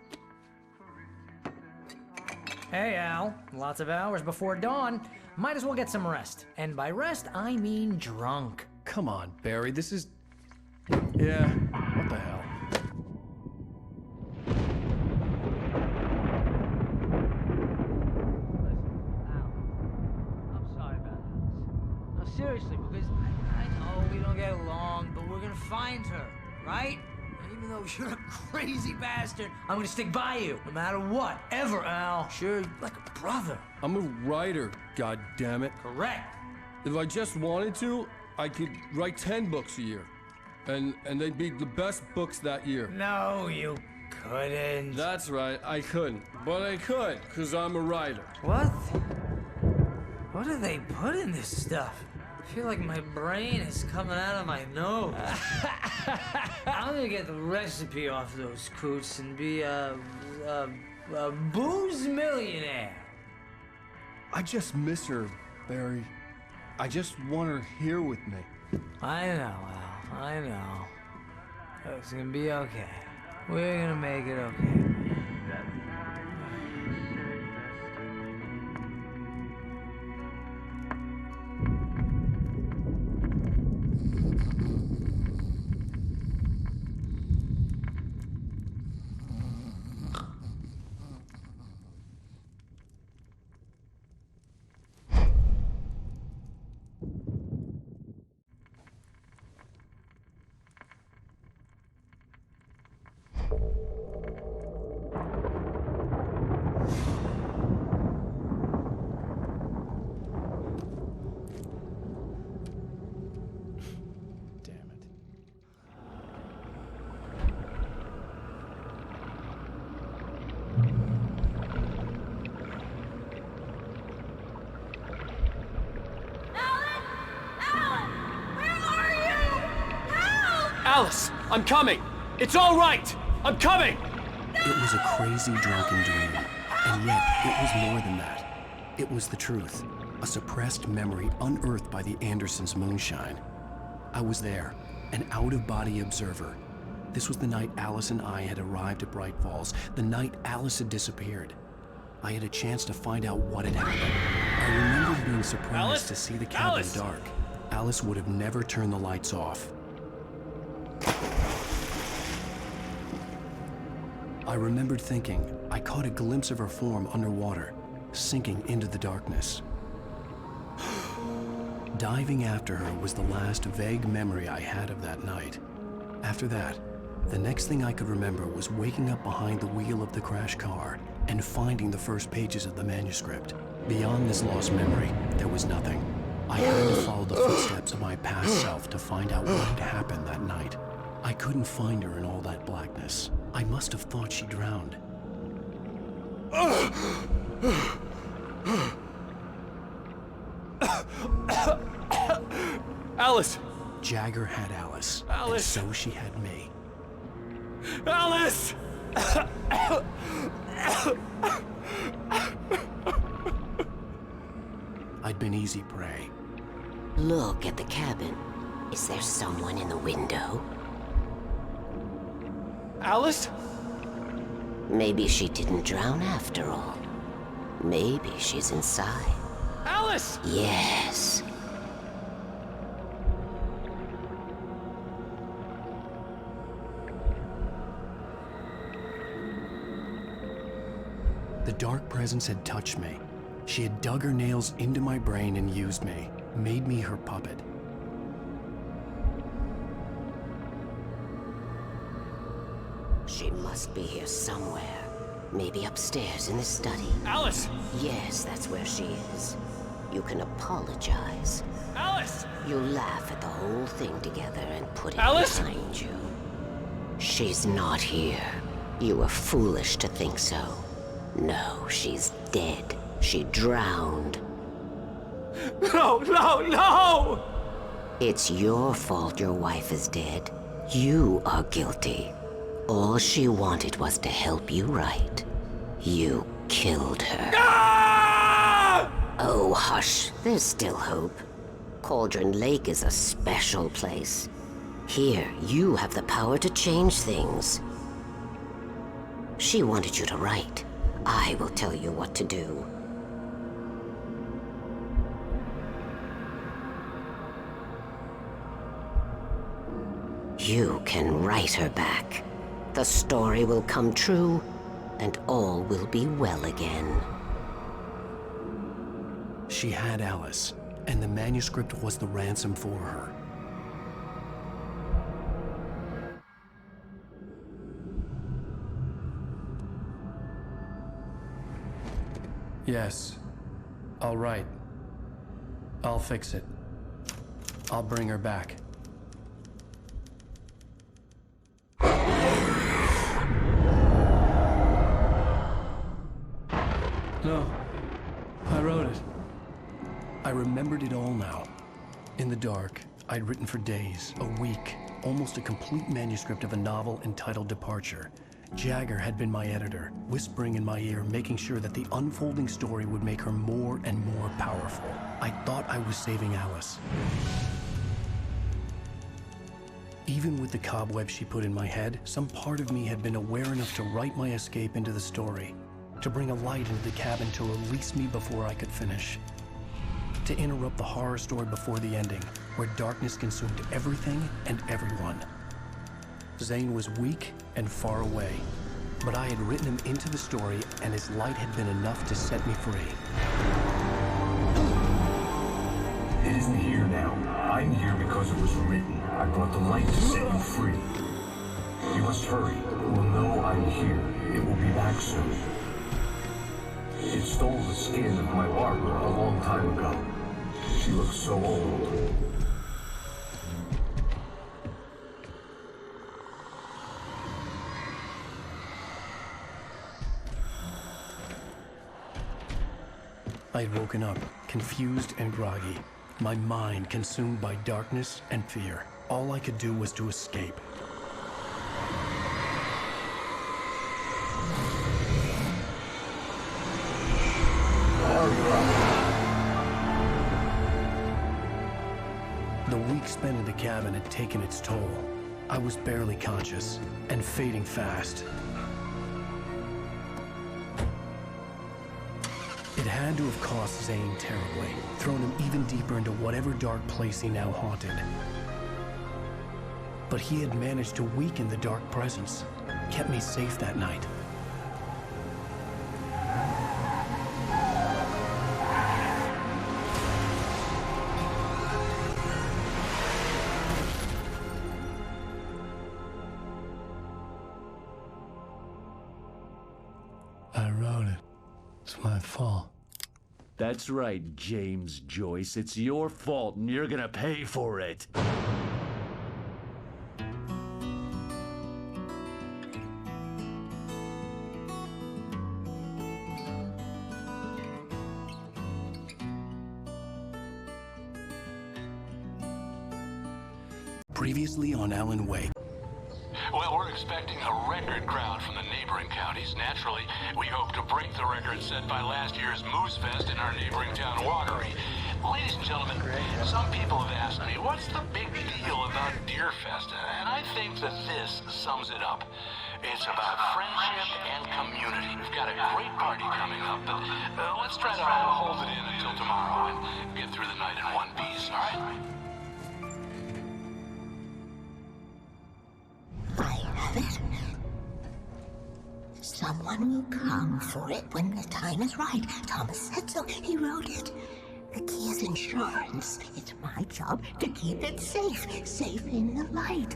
H: Hey, Al. Lots of hours before dawn. Might as well get some rest. And by rest, I mean drunk.
A: Come on, Barry, this is... Yeah, what the hell?
P: I'm sorry about this. No, seriously, because I know we don't get along, but we're gonna find her, right? And even though you're a crazy bastard, I'm gonna stick by you, no matter what, ever, Al. Sure, like a brother.
U: I'm a writer, goddammit.
P: Correct.
U: If I just wanted to, I could write 10 books a year. And they'd be the best books that year.
P: No, you couldn't.
U: That's right, I couldn't. But I could, because I'm a writer.
P: What? What do they put in this stuff? I feel like my brain is coming out of my nose. I'm gonna get the recipe off those coots and be a booze millionaire.
U: I just miss her, Barry. I just want her here with me.
P: I know, Al. I know. It's gonna be okay. We're gonna make it okay.
A: Alice, I'm coming! It's all right! I'm coming! It was a crazy drunken dream, and yet it was more than that. It was the truth, a suppressed memory unearthed by the Andersons' moonshine. I was there, an out-of-body observer. This was the night Alice and I had arrived at Bright Falls, the night Alice had disappeared. I had a chance to find out what had happened. I remember being surprised
C: Alice?
A: to see the cabin
C: Alice?
A: dark. Alice would have never turned the lights off. I remembered thinking I caught a glimpse of her form underwater, sinking into the darkness. Diving after her was the last vague memory I had of that night. After that, the next thing I could remember was waking up behind the wheel of the crashed car and finding the first pages of the manuscript. Beyond this lost memory, there was nothing. I had to follow the footsteps of my past self to find out what had happened that night. I couldn't find her in all that blackness. I must have thought she drowned.
U: Where?
A: 「
C: Alice!
A: Jagger had Alice.
C: Alice!
A: And so she had me.
C: Alice!
A: I'd been easy prey.
D: Look at the cabin. Is there someone in the window?
C: Alice?
D: Maybe she didn't drown after all. Maybe she's inside.
C: Alice!
D: Yes.
A: The dark presence had touched me. She had dug her nails into my brain and used me, made me her puppet.
D: She must be here somewhere. Maybe upstairs in the study.
C: Alice!
D: Yes, that's where she is. You can apologize.
C: Alice!
D: You laugh at the whole thing together and put it
C: Alice!
D: behind you. She's not here. You were foolish to think so. No, she's dead. She drowned.
C: No, no, no!
D: It's your fault your wife is dead. You are guilty. All she wanted was to help you right. You killed her.
C: Ah!
D: Oh, hush. There's still hope. Cauldron Lake is a special place. Here, you have the power to change things. She wanted you to write. I will tell you what to do. You can write her back. The story will come true, and all will be well again.
A: She had Alice, and the manuscript was the ransom for her. Yes. All right. I'll fix it. I'll bring her back. No. I wrote it. I remembered it all now. In the dark, I'd written for days, a week, almost a complete manuscript of a novel entitled Departure. Jagger had been my editor, whispering in my ear, making sure that the unfolding story would make her more and more powerful. I thought I was saving Alice. Even with the cobweb she put in my head, some part of me had been aware enough to write my escape into the story, to bring a light into the cabin to release me before I could finish, to interrupt the horror story before the ending, where darkness consumed everything and everyone. Zane was weak and far away, but I had written him into the story, and his light had been enough to set me free.
O: It isn't here now. I'm here because it was written. I brought the light to set you free. You must hurry. It will know I'm here. It will be back soon. It stole the skin of my Barbara a long time ago. She looks so old.
A: I had woken up, confused and groggy, my mind consumed by darkness and fear. All I could do was to escape. The week spent in the cabin had taken its toll. I was barely conscious, and fading fast. It had to have cost Zane terribly, thrown him even deeper into whatever dark place he now haunted. But he had managed to weaken the dark presence, kept me safe that night. I wrote it. It's my fault.
V: That's right, James Joyce. It's your fault, and you're gonna pay for it.
A: Previously on Alan Wake.
S: Well, we're expecting a record crowd from the neighboring counties. Naturally, we hope to break the record set by last year's Moose Fest in our neighboring town, Watery. Ladies and gentlemen, some people have asked me, what's the big deal about Deer Fest? And I think that this sums it up. It's about friendship and community. We've got a great party coming up, but let's try to hold it in until tomorrow and get through the night in one piece, all right?
E: Someone will come for it when the time is right. Thomas said so. He wrote it. The key is insurance. It's my job to keep it safe. Safe in the light.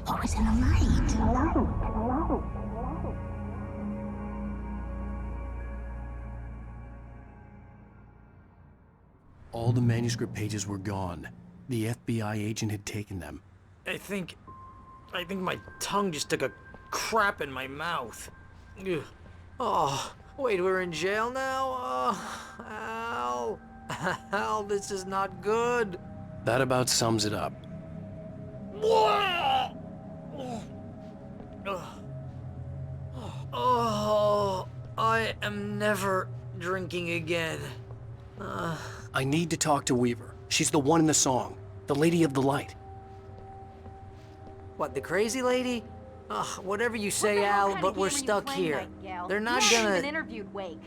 E: Always in the light. Hello.
A: All the manuscript pages were gone. The FBI agent had taken them.
H: I think my tongue just took a crap in my mouth. Ugh. Oh, wait, we're in jail now? Oh, Al, this is not good.
A: That about sums it up.
H: Oh, I am never drinking again.
A: I need to talk to Weaver. She's the one in the song. The Lady of the Light.
H: What, the crazy lady? Ugh, whatever you say, Al, but we're stuck here. They're not gonna...
F: even interviewed Wake.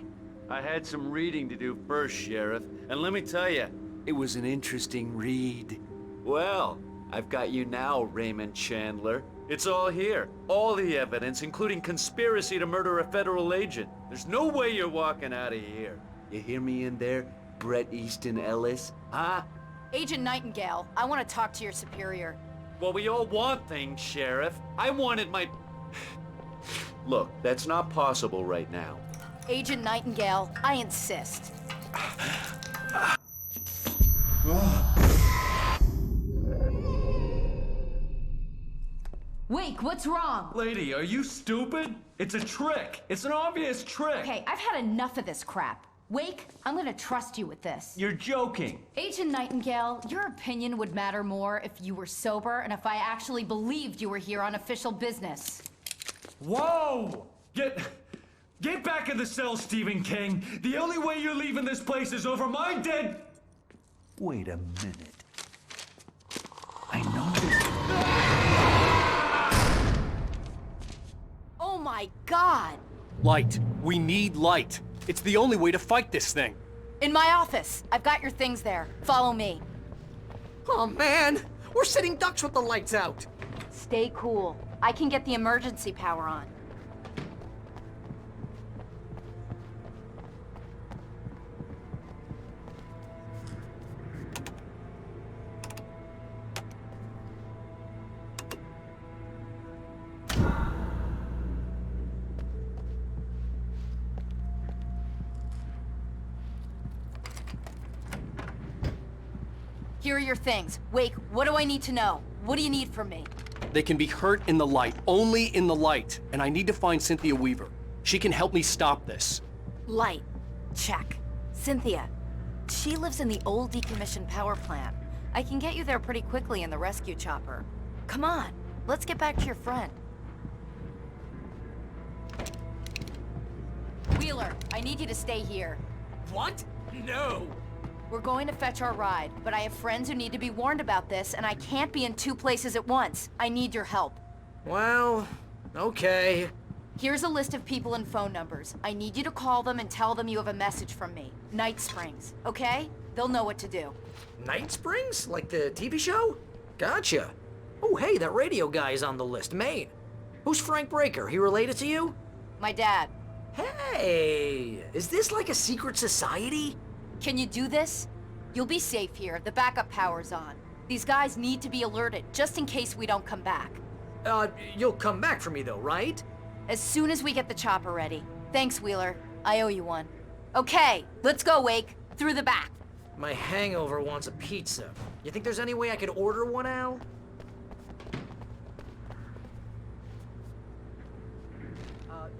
V: I had some reading to do first, Sheriff, and let me tell you, it was an interesting read. Well, I've got you now, Raymond Chandler. It's all here. All the evidence, including conspiracy to murder a federal agent. There's no way you're walking out of here. You hear me in there, Bret Easton Ellis? Huh?
F: Agent Nightingale, I want to talk to your superior.
V: Well, we all want things, Sheriff. I wanted my... Look, that's not possible right now.
F: Agent Nightingale, I insist.
W: Wake, what's wrong?
V: Lady, are you stupid? It's a trick. It's an obvious trick.
W: Okay, I've had enough of this crap. Wake, I'm gonna trust you with this.
V: You're joking.
W: Agent Nightingale, your opinion would matter more if you were sober and if I actually believed you were here on official business.
V: Whoa! Get back in the cell, Stephen King. The only way you're leaving this place is over my dead... Wait a minute. I know this...
F: Oh my God!
C: Light. We need light. It's the only way to fight this thing.
F: In my office. I've got your things there. Follow me.
H: Oh man, we're sitting ducks with the lights out.
F: Stay cool. I can get the emergency power on. Here are your things. Wake, what do I need to know? What do you need from me?
C: They can be hurt in the light, only in the light. And I need to find Cynthia Weaver. She can help me stop this.
F: Light. Check. Cynthia. She lives in the old decommissioned power plant. I can get you there pretty quickly in the rescue chopper. Come on, let's get back to your friend. Wheeler, I need you to stay here.
H: What? No!
F: We're going to fetch our ride, but I have friends who need to be warned about this, and I can't be in two places at once. I need your help.
H: Well, okay.
F: Here's a list of people and phone numbers. I need you to call them and tell them you have a message from me. Night Springs, okay? They'll know what to do.
H: Night Springs? Like the TV show? Gotcha. Oh, hey, that radio guy is on the list, Maine. Who's Frank Breaker? He related to you?
F: My dad.
H: Hey, is this like a secret society?
F: Can you do this? You'll be safe here. The backup power's on. These guys need to be alerted, just in case we don't come back.
H: You'll come back for me though, right?
F: As soon as we get the chopper ready. Thanks, Wheeler. I owe you one. Okay, let's go, Wake. Through the back.
H: My hangover wants a pizza. You think there's any way I could order one, Al?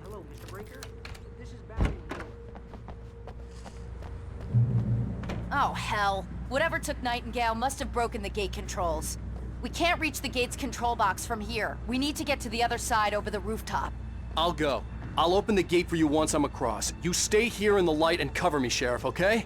H: Hello, Mr. Breaker? This is Barry.
F: Oh, hell. Whatever took Nightingale must have broken the gate controls. We can't reach the gate's control box from here. We need to get to the other side over the rooftop.
C: I'll go. I'll open the gate for you once I'm across. You stay here in the light and cover me, Sheriff, okay?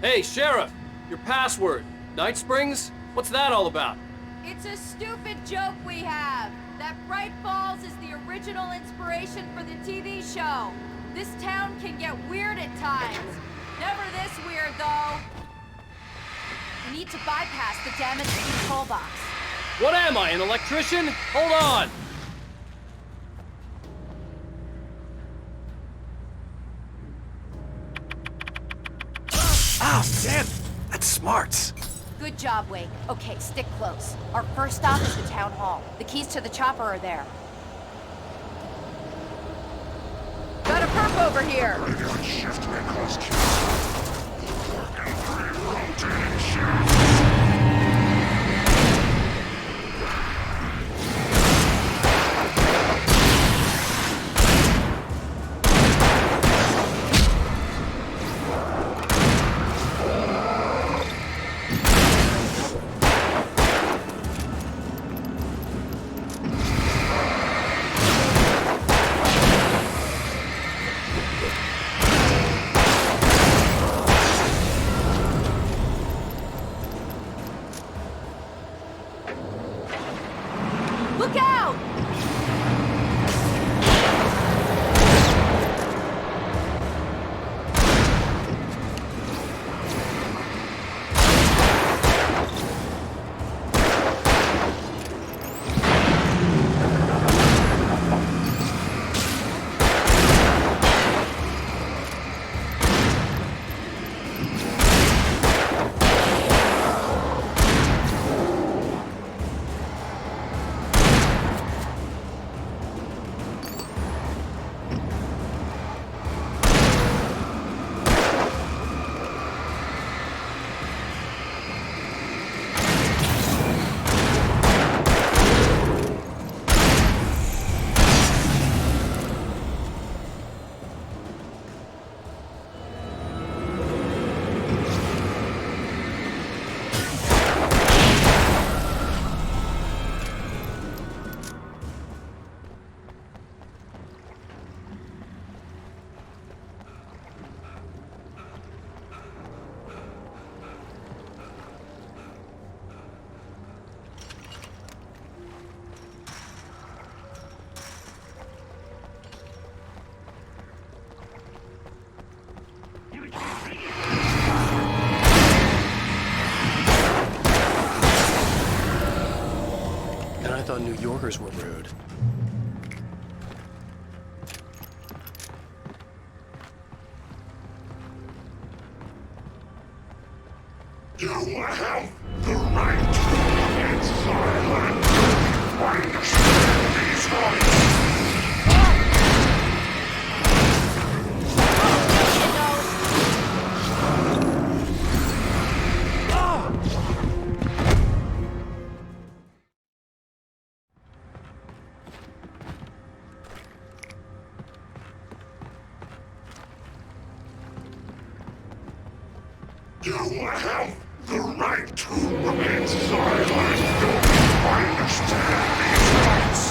C: Hey, Sheriff! Your password. Night Springs? What's that all about?
W: It's a stupid joke we have. That Bright Falls is the original inspiration for the TV show. This town can get weird at times. Never this weird, though. We need to bypass the damaged control box.
C: What am I, an electrician? Hold on! Ah, damn! That's smarts.
F: Good job, Wake. Okay, stick close. Our first stop is the town hall. The keys to the chopper are there.
W: Got a perp over here.
N: I got shift necklace keys. 4 and 3 rotating shifts.
A: New Yorkers were rude.
N: You have the right to remain silent. I understand these rights. You have the right to remain silent. I understand these rights.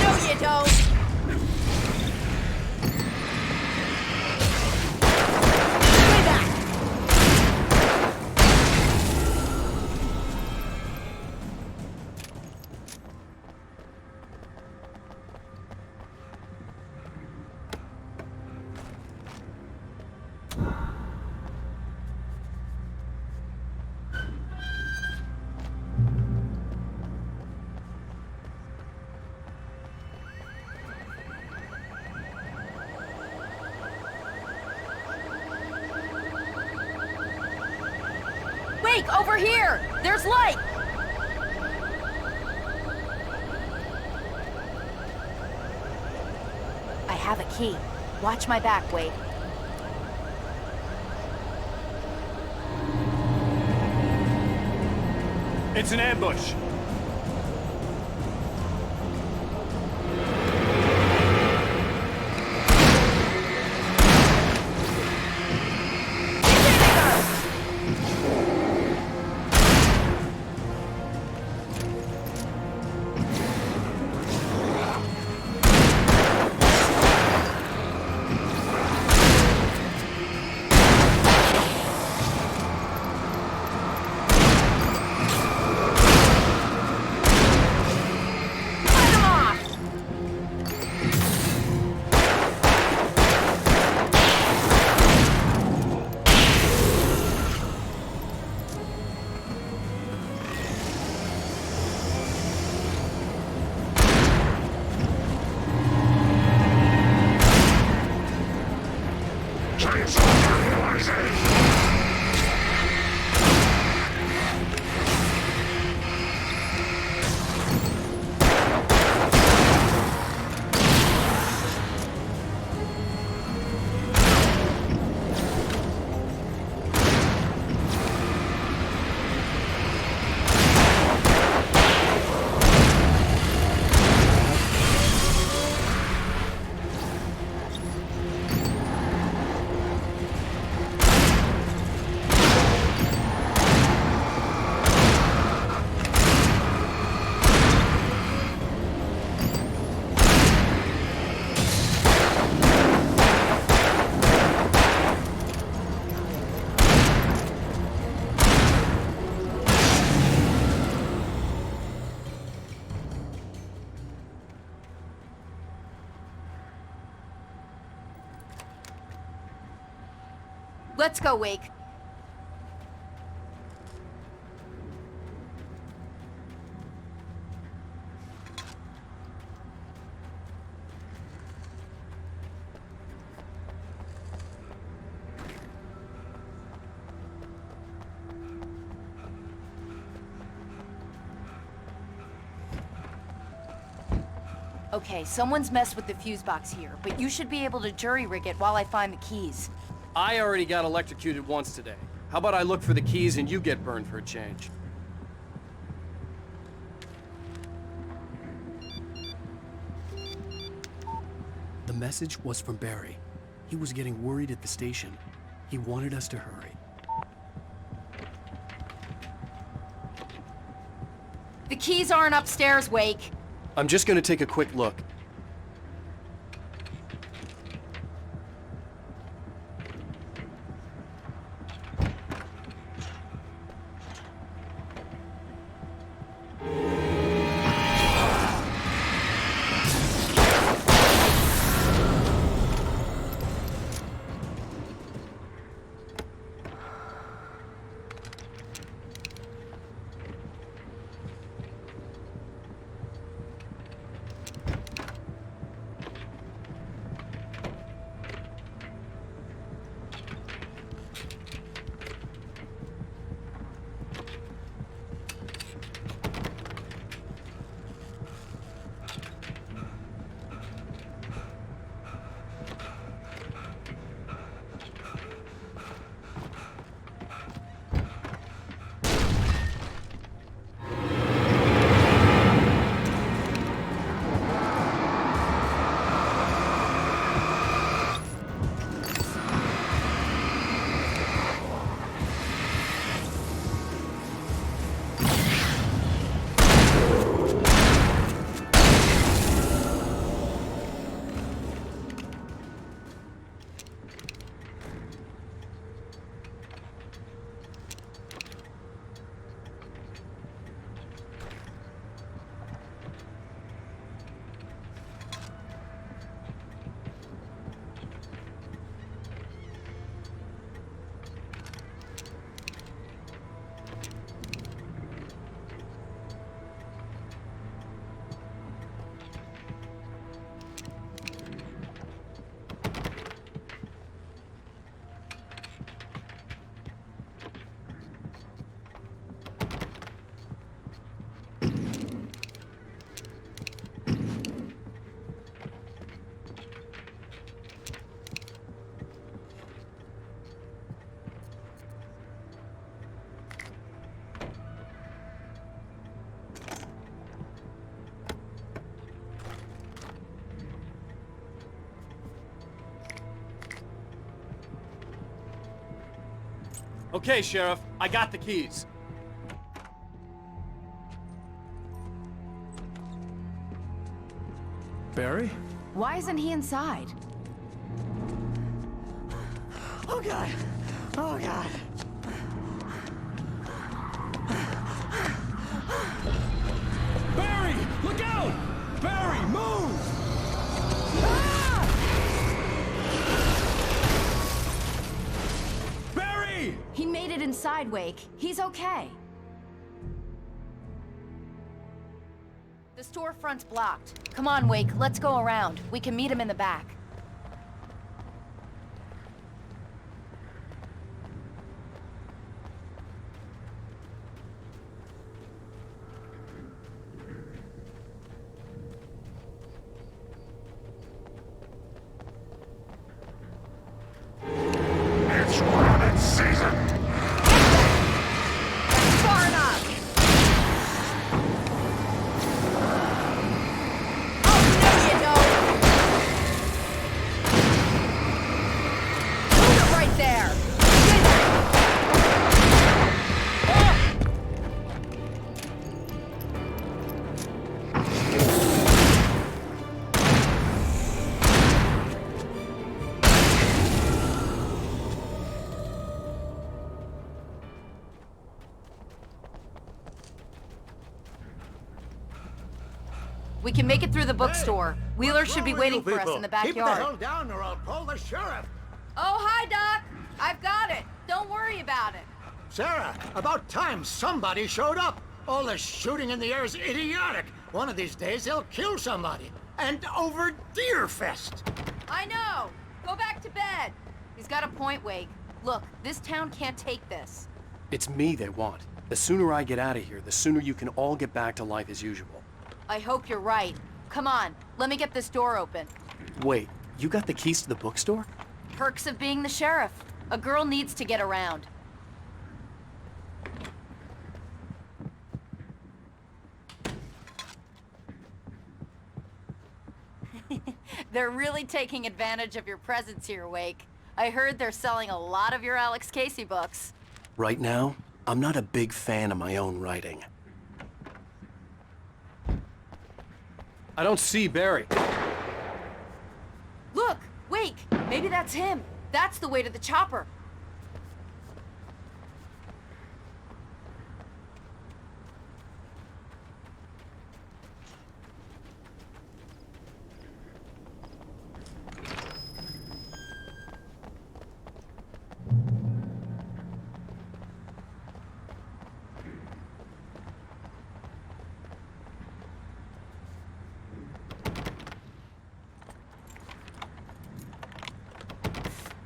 W: No, you don't! Wake, over here! There's light! I have a key. Watch my back, Wake.
C: It's an ambush.
W: Let's go, Wake. Okay, someone's messed with the fuse box here, but you should be able to jury-rig it while I find the keys.
C: I already got electrocuted once today. How about I look for the keys and you get burned for a change?
A: The message was from Barry. He was getting worried at the station. He wanted us to hurry.
W: The keys aren't upstairs, Wake.
C: I'm just gonna take a quick look. Okay, Sheriff, I got the keys.
A: Barry?
F: Why isn't he inside?
P: Oh God! Oh God!
U: Barry! Look out! Barry, move! Barry!
F: He made it inside, Wake. He's okay. The storefront's blocked. Come on, Wake, let's go around. We can meet him in the back.
N: It's rabbit season!
F: Far enough! We can make it through the bookstore. Wheeler should be waiting for us in the backyard.
J: Keep the hell down or I'll call the sheriff.
W: Oh, hi, Doc. I've got it. Don't worry about it.
J: Sarah, about time somebody showed up. All this shooting in the air is idiotic. One of these days they'll kill somebody. And over Deerfest.
W: I know. Go back to bed.
F: He's got a point, Wake. Look, this town can't take this.
C: It's me they want. The sooner I get out of here, the sooner you can all get back to life as usual.
F: I hope you're right. Come on, let me get this door open.
C: Wait, you got the keys to the bookstore?
F: Perks of being the sheriff. A girl needs to get around. They're really taking advantage of your presence here, Wake. I heard they're selling a lot of your Alex Casey books.
C: Right now, I'm not a big fan of my own writing. I don't see Barry.
F: Look! Wake! Maybe that's him. That's the way to the chopper.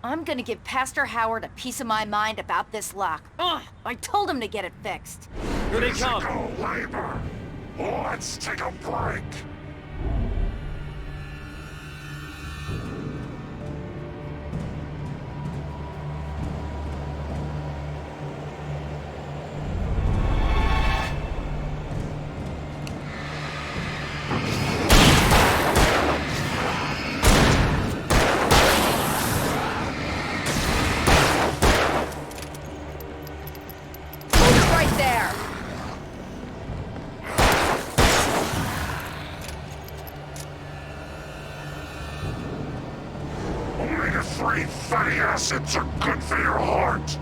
F: I'm gonna give Pastor Howard a piece of my mind about this lock. Ugh! I told him to get it fixed.
C: Here they come.
N: Physical labor. Let's take a break.
F: Right there!
N: Omega-3 fatty acids are good for your heart.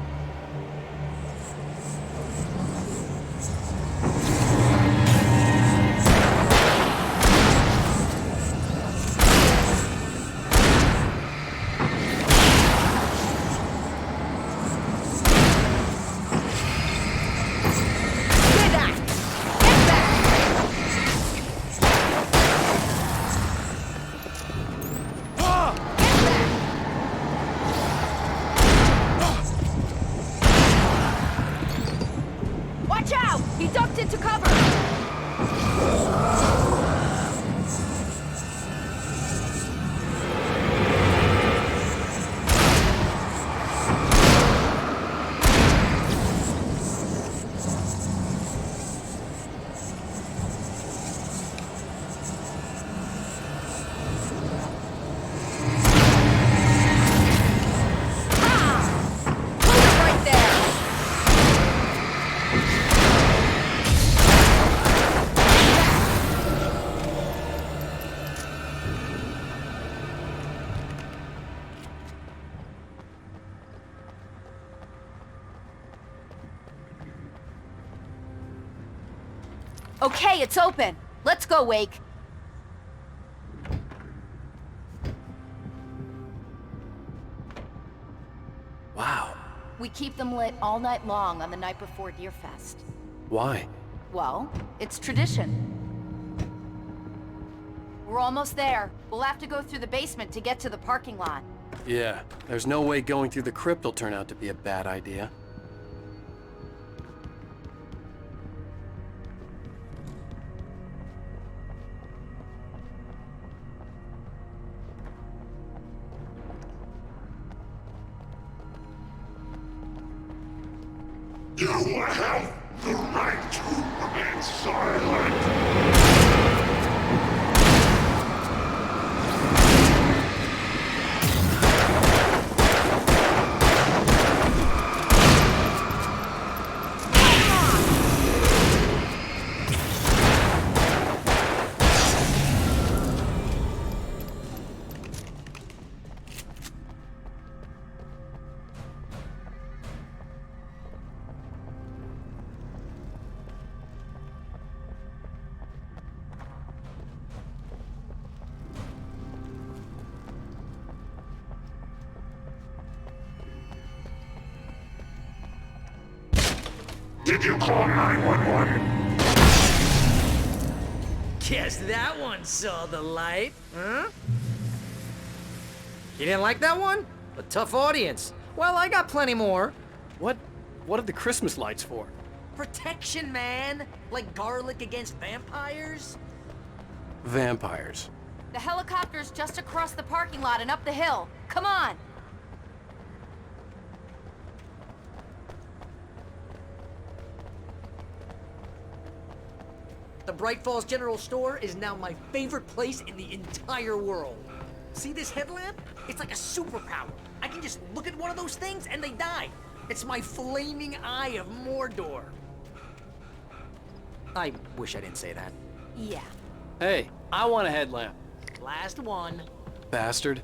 F: Watch out! He ducked into cover! Right there! Okay, it's open. Let's go, Wake.
A: Wow.
F: We keep them lit all night long on the night before Deer Fest.
A: Why?
F: Well, it's tradition. We're almost there. We'll have to go through the basement to get to the parking lot.
A: Yeah, there's no way going through the crypt will turn out to be a bad idea.
N: You have the right to remain silent. Did you call 911?
H: Guess that one saw the light, huh? You didn't like that one? A tough audience. Well, I got plenty more.
C: What are the Christmas lights for?
H: Protection, man. Like garlic against vampires.
A: Vampires.
F: The helicopter's just across the parking lot and up the hill. Come on!
H: The Bright Falls General Store is now my favorite place in the entire world. See this headlamp? It's like a superpower. I can just look at one of those things and they die. It's my flaming eye of Mordor. I wish I didn't say that.
F: Yeah.
C: Hey, I want a headlamp.
H: Last one.
A: Bastard.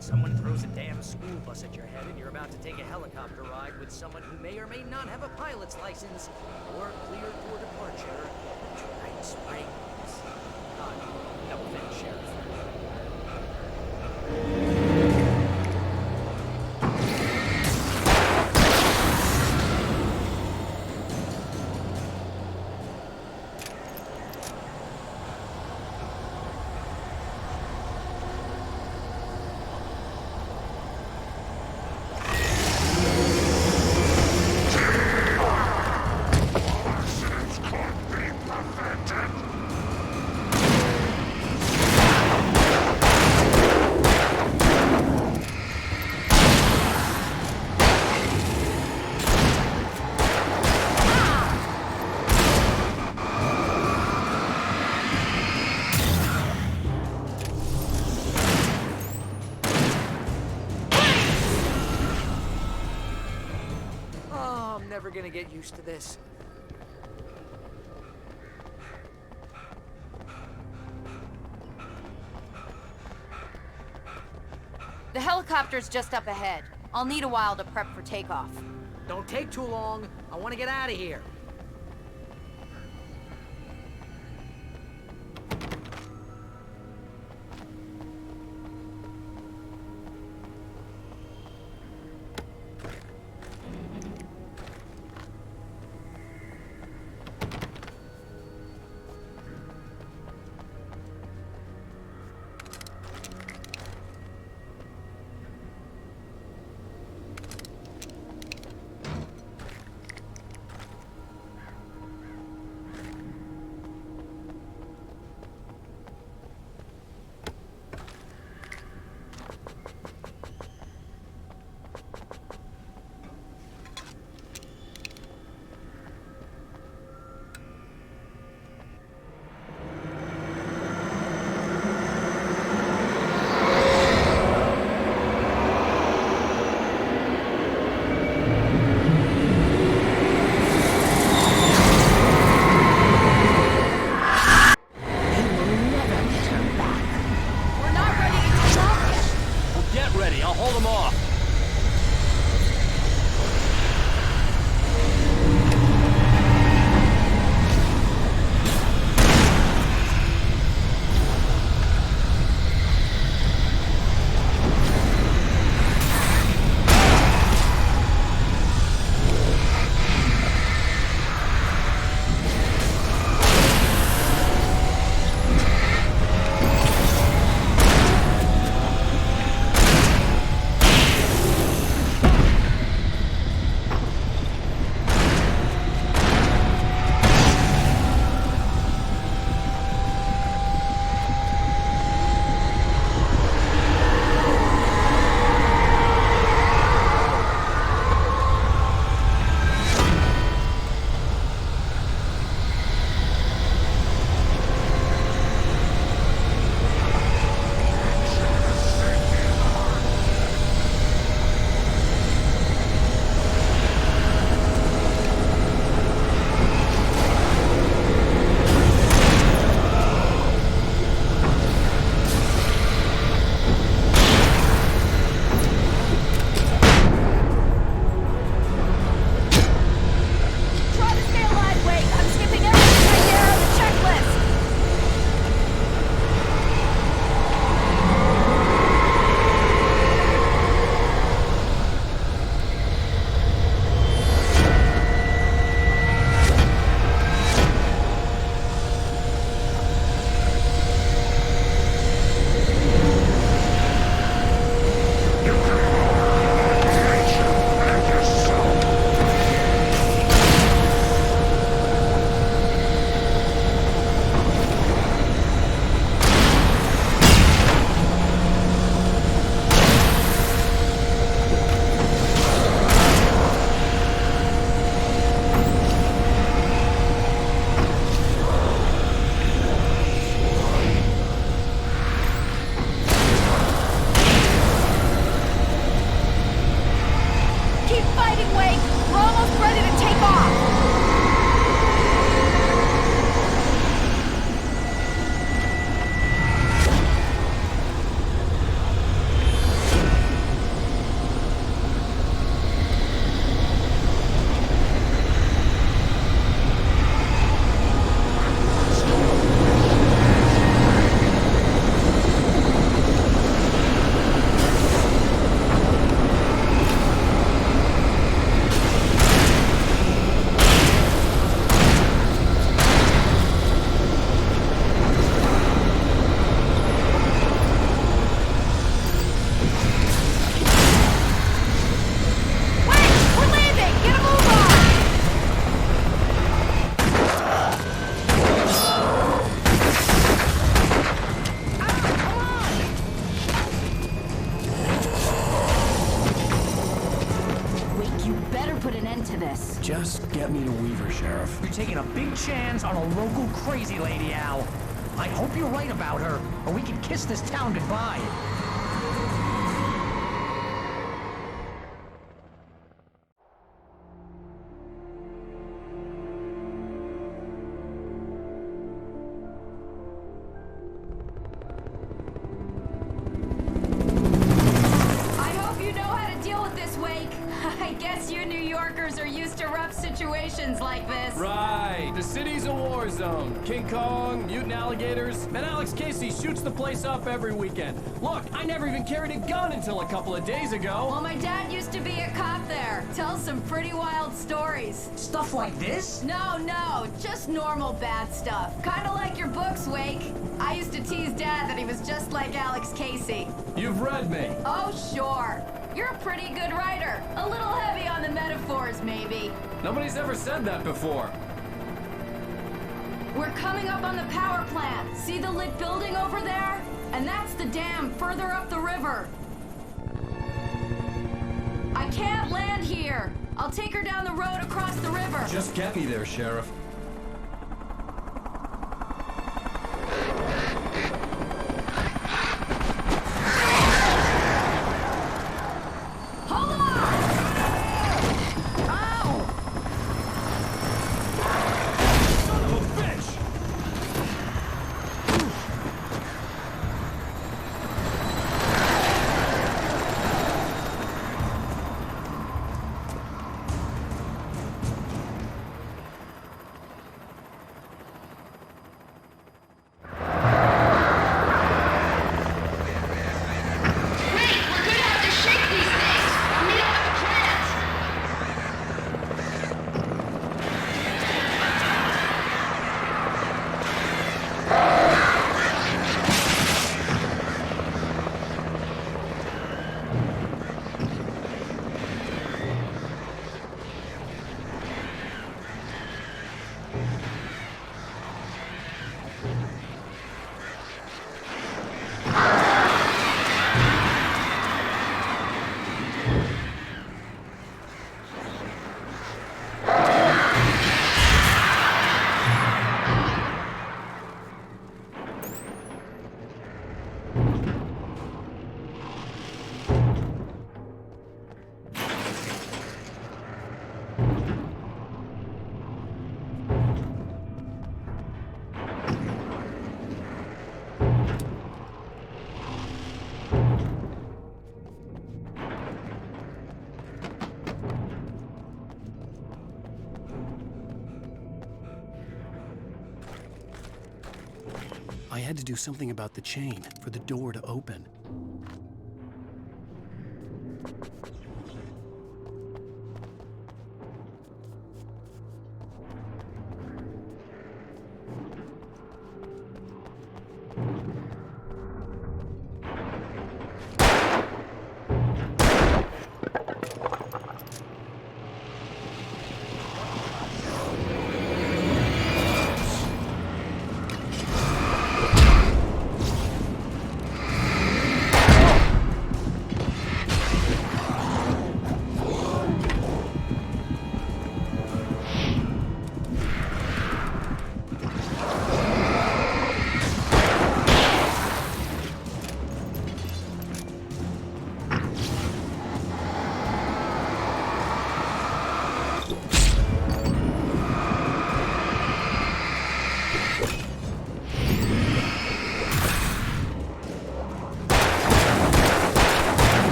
H: Someone throws a damn school bus at your head and you're about to take a helicopter ride with someone who may or may not have a pilot's license or cleared for departure to Night Springs. No offense, Sheriff. Never gonna get used to this.
F: The helicopter's just up ahead. I'll need a while to prep for takeoff.
H: Don't take too long. I want to get out of here. You're taking a big chance on a local crazy lady, Al. I hope you're right about her, or we can kiss this town goodbye.
W: Like this.
U: Right. The city's a war zone. King Kong, mutant alligators, and Alex Casey shoots the place up every weekend. Look, I never even carried a gun until a couple of days ago.
W: Well, my dad used to be a cop there. Tells some pretty wild stories.
H: Stuff like this?
W: No, just normal bad stuff. Kinda like your books, Wake. I used to tease Dad that he was just like Alex Casey.
U: You've read me.
W: Oh, sure. You're a pretty good writer. A little heavy on the metaphors, maybe.
U: Nobody's ever said that before.
W: We're coming up on the power plant. See the lit building over there? And that's the dam further up the river. I can't land here. I'll take her down the road across the river.
U: Just get me there, Sheriff.
A: I had to do something about the chain for the door to open.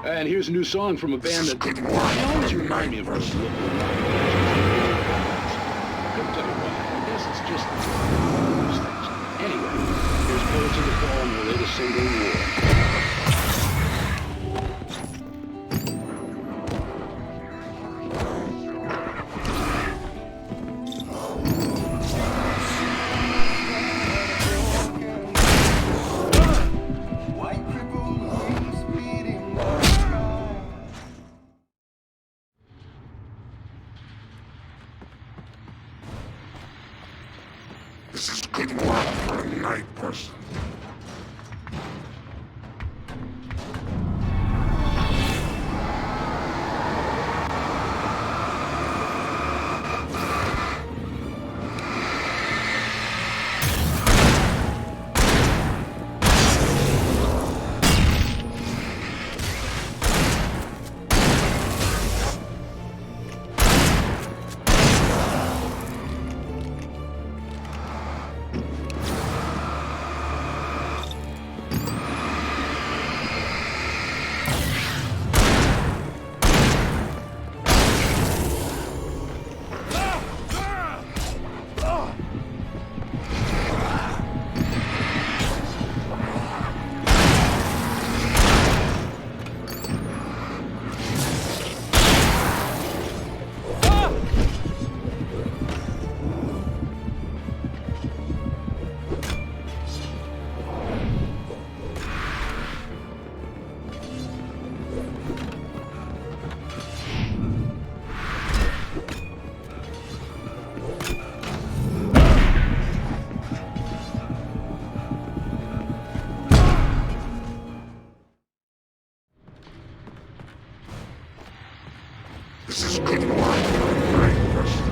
S: And here's a new song from a band that they always remind me of our local rock. Couldn't tell you why. I guess it's just those things. Anyway, here's Bullets in the Fall and their latest single, War.
N: This is good work for a night person. This is good work for a night person.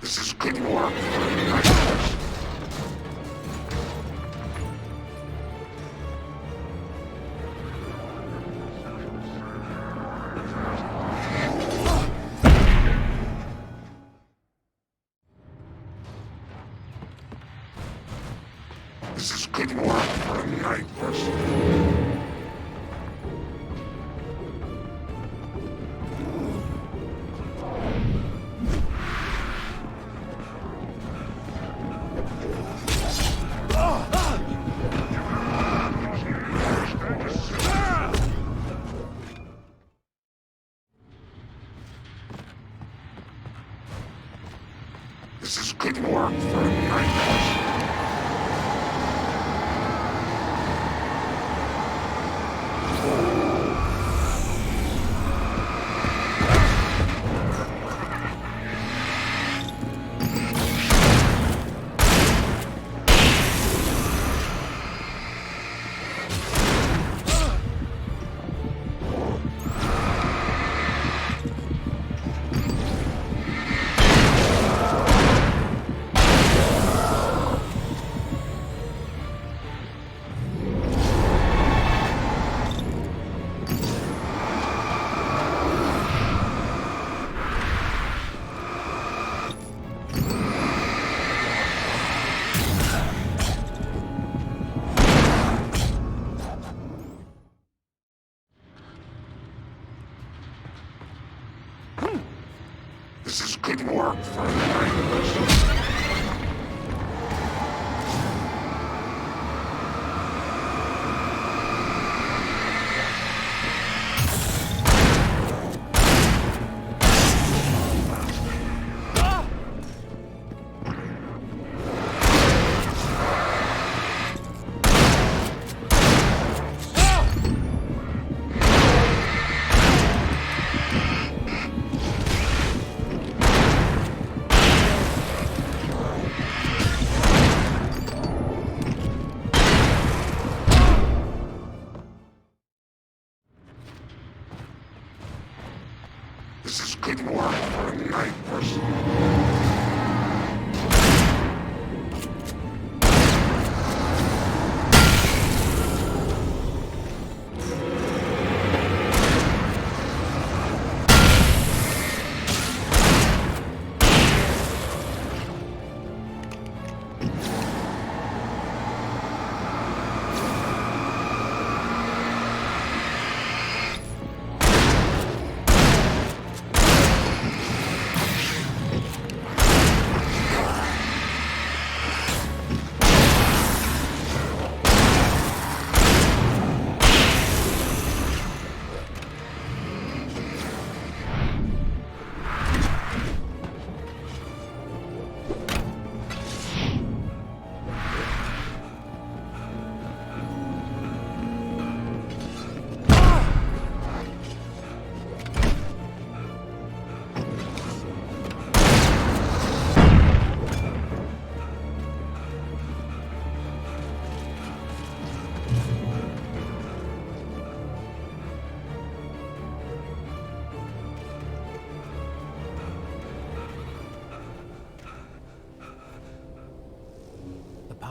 N: This is good work for a night person. This is good work for a night person. This is good work for a night person.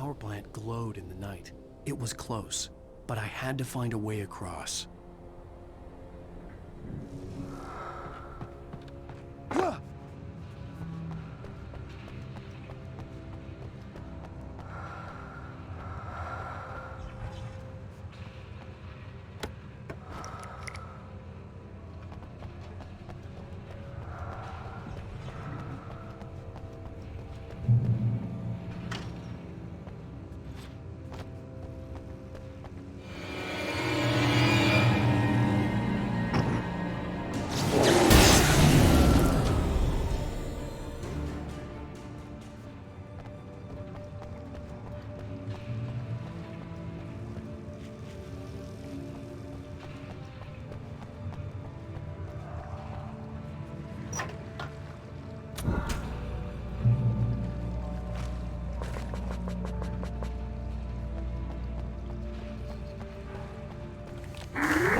A: power plant glowed in the night. It was close, but I had to find a way across.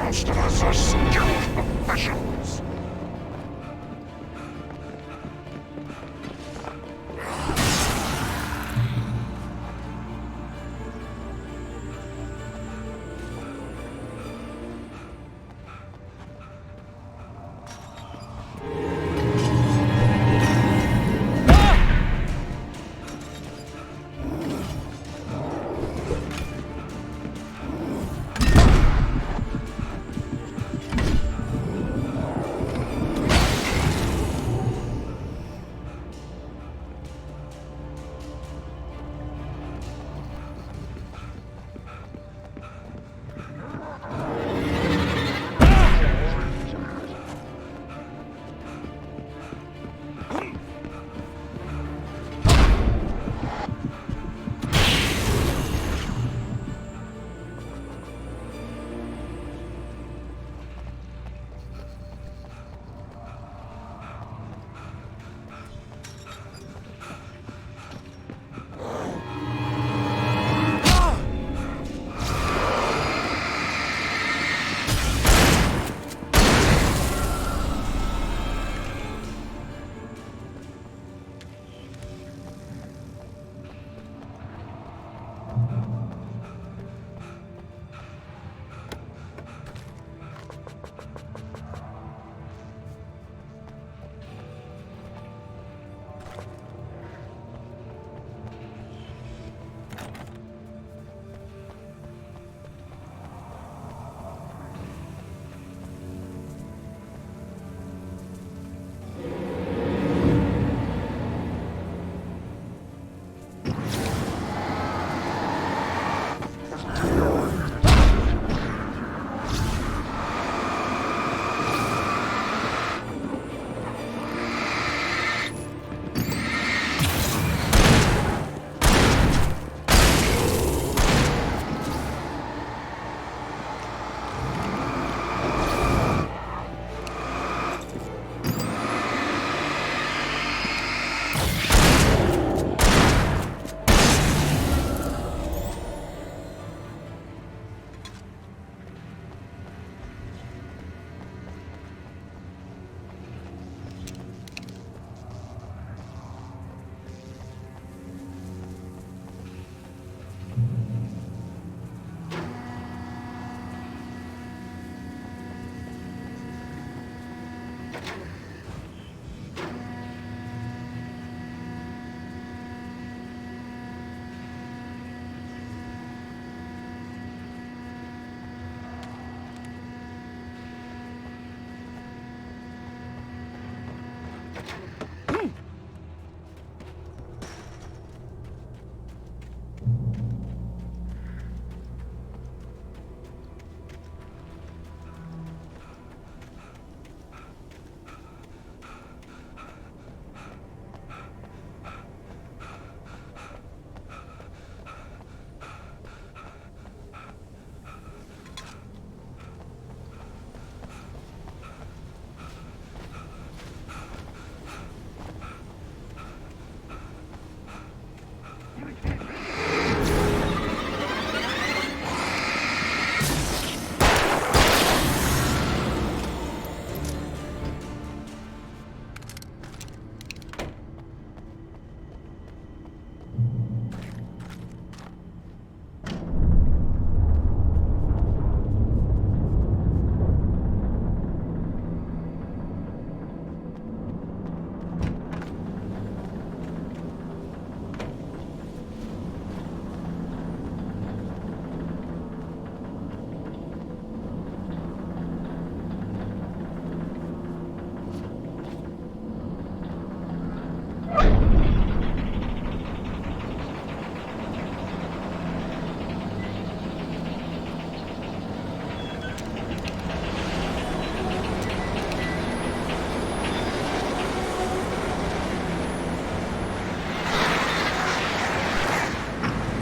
N: Most of us are skilled professionals.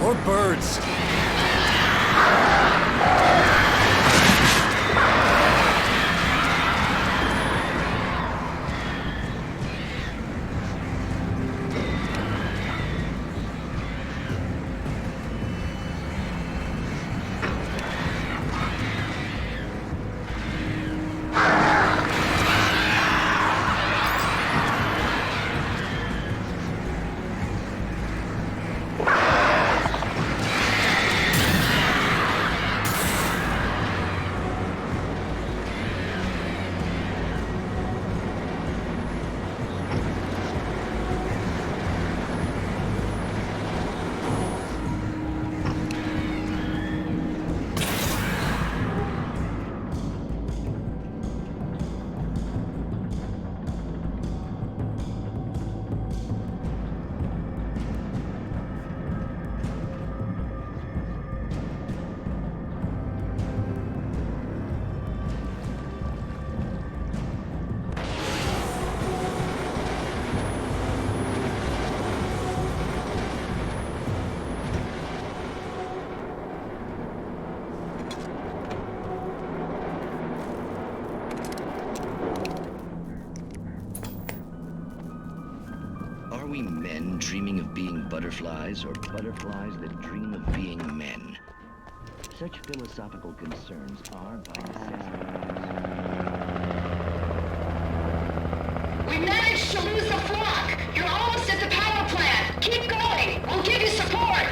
C: Or birds.
Q: Are we men dreaming of being butterflies, or butterflies that dream of being men? Such philosophical concerns are, by necessity...
G: We managed to lose the flock! You're almost at the power plant! Keep going! We'll give you support!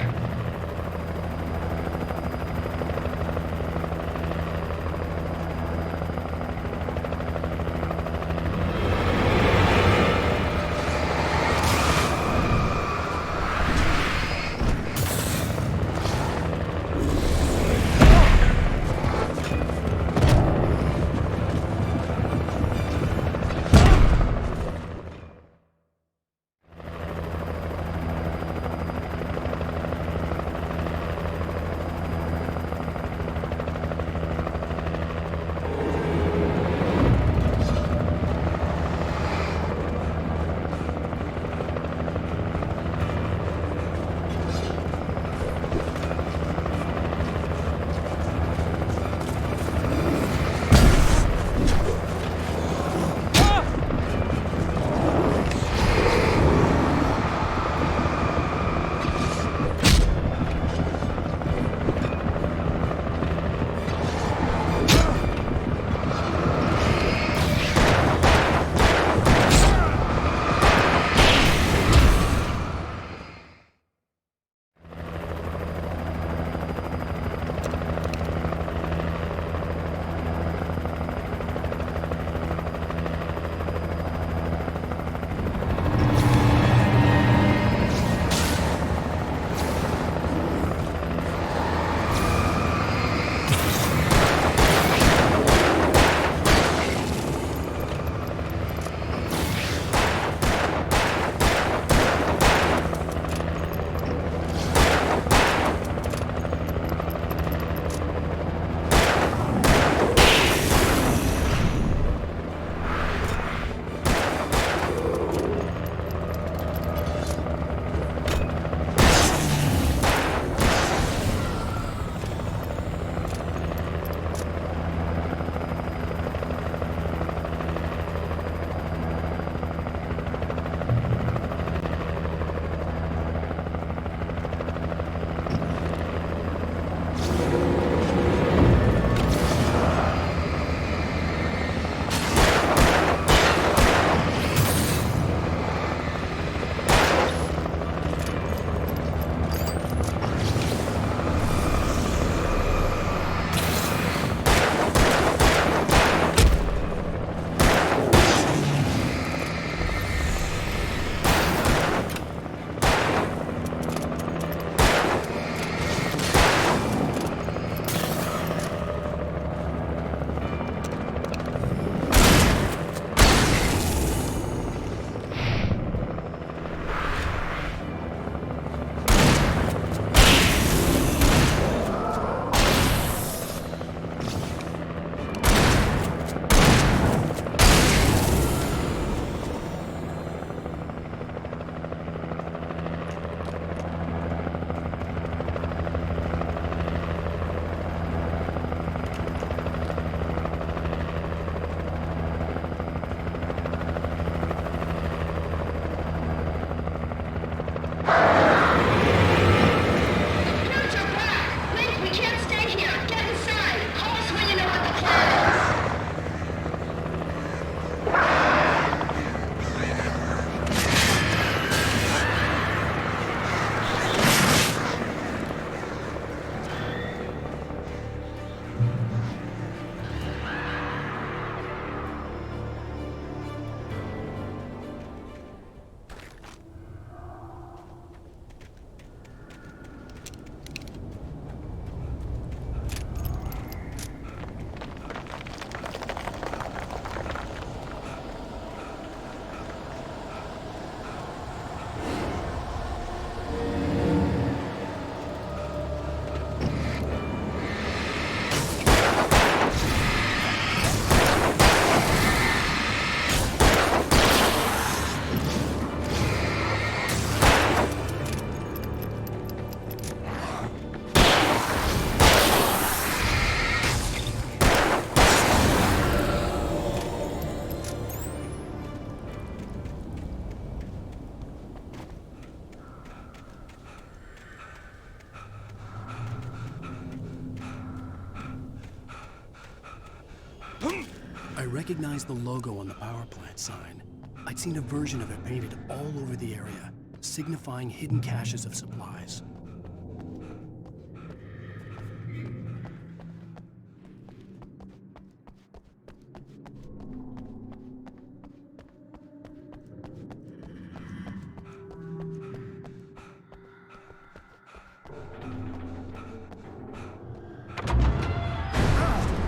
A: recognized the logo on the power plant sign. I'd seen a version of it painted all over the area, signifying hidden caches of supplies.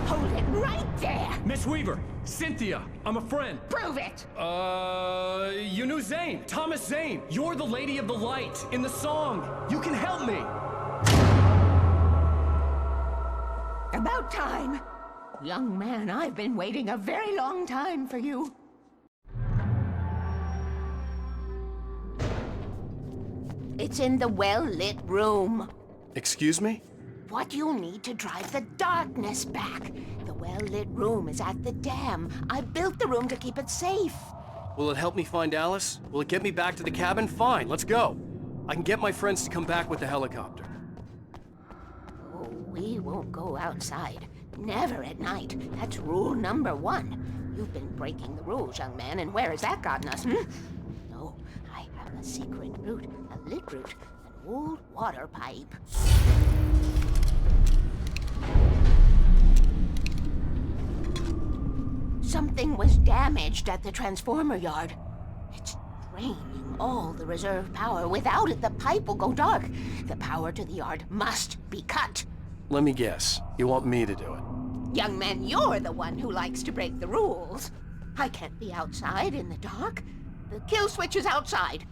E: Hold it right there!
U: Miss Weaver, Cynthia, I'm a friend.
E: Prove it!
U: You knew Zane, Thomas Zane. You're the Lady of the Light in the song. You can help me.
E: About time. Young man, I've been waiting a very long time for you. It's in the well-lit room.
A: Excuse me?
E: What you need to drive the darkness back. The well-lit room is at the dam. I built the room to keep it safe.
C: Will it help me find Alice? Will it get me back to the cabin? Fine, let's go. I can get my friends to come back with the helicopter.
E: Oh, we won't go outside. Never at night. That's rule number 1. You've been breaking the rules, young man, and where has that gotten us, No, I have a secret route, a lit route, an old water pipe. Something was damaged at the transformer yard. It's draining all the reserve power. Without it, the pipe will go dark. The power to the yard must be cut.
C: Let me guess. You want me to do it?
E: Young man, you're the one who likes to break the rules. I can't be outside in the dark. The kill switch is outside.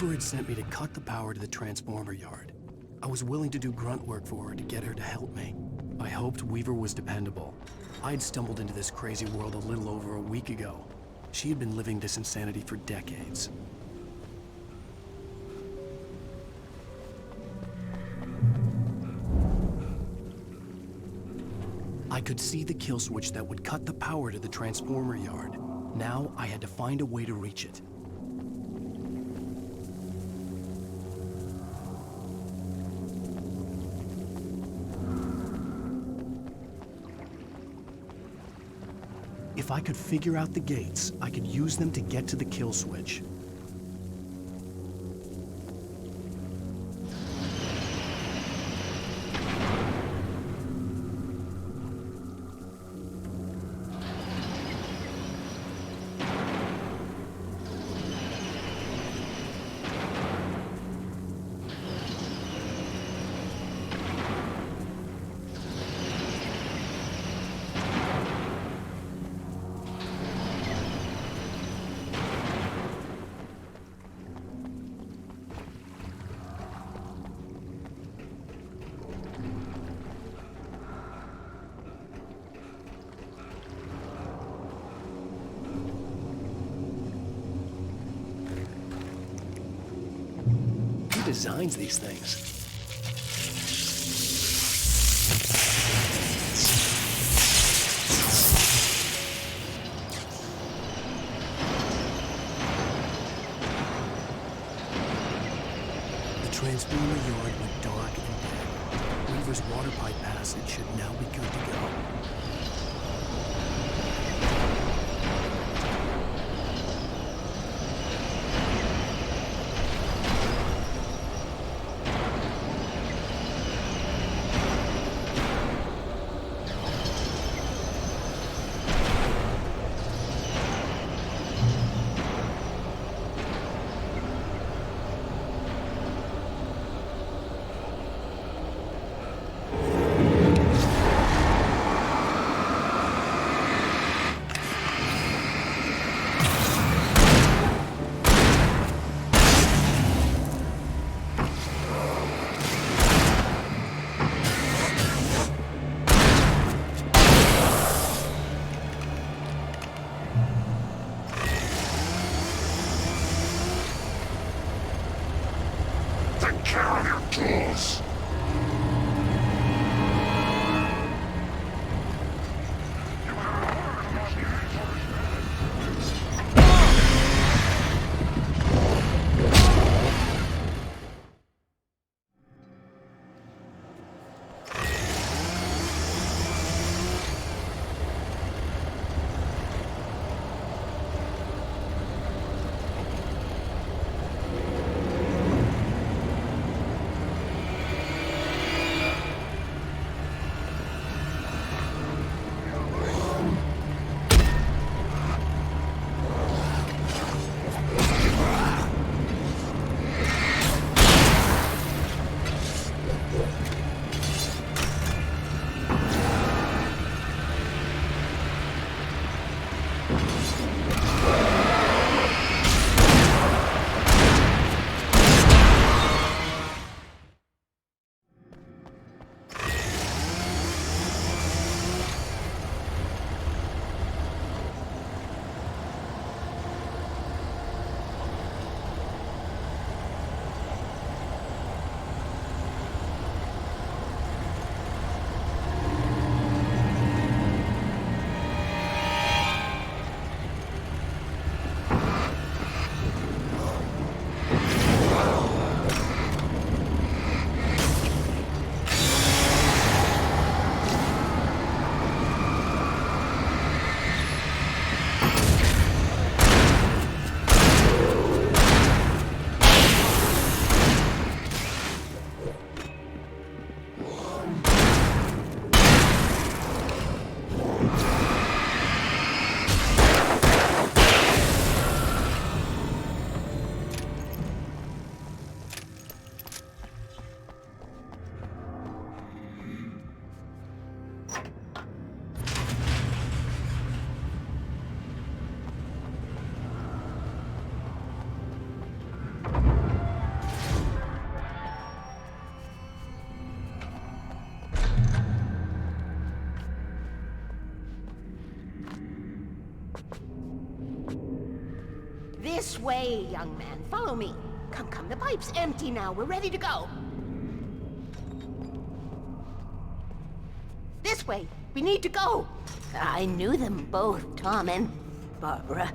A: Weaver had sent me to cut the power to the transformer yard. I was willing to do grunt work for her to get her to help me. I hoped Weaver was dependable. I'd stumbled into this crazy world a little over a week ago. She had been living this insanity for decades. I could see the kill switch that would cut the power to the transformer yard. Now I had to find a way to reach it. If I could figure out the gates, I could use them to get to the kill switch. Who designs these things? Transformer yard went dark and dead. Weaver's water pipe passage should now be good to go.
N: Take care of your tools!
E: This way, young man. Follow me. Come, come. The pipe's empty now. We're ready to go. This way. We need to go. I knew them both, Tom and Barbara.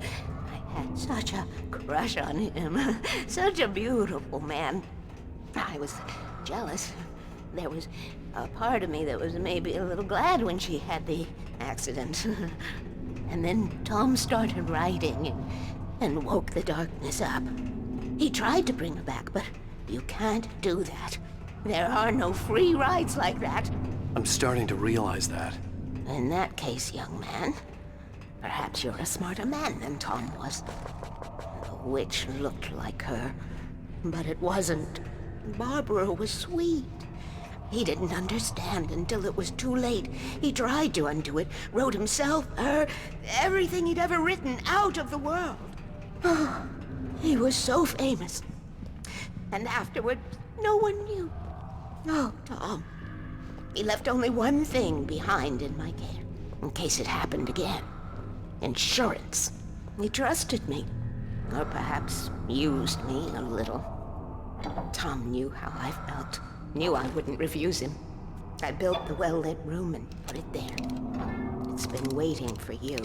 E: I had such a crush on him. Such a beautiful man. I was jealous. There was a part of me that was maybe a little glad when she had the accident. And then Tom started writing and woke the darkness up. He tried to bring her back, but you can't do that. There are no free rides like that.
A: I'm starting to realize that.
E: In that case, young man, perhaps you're a smarter man than Tom was. The witch looked like her, but it wasn't. Barbara was sweet. He didn't understand until it was too late. He tried to undo it, wrote himself, her, everything he'd ever written out of the world. He was so famous. And afterward, no one knew. Oh, Tom. He left only one thing behind in my care, in case it happened again. Insurance. He trusted me. Or perhaps used me a little. Tom knew how I felt. Knew I wouldn't refuse him. I built the well-lit room and put it there. It's been waiting for you.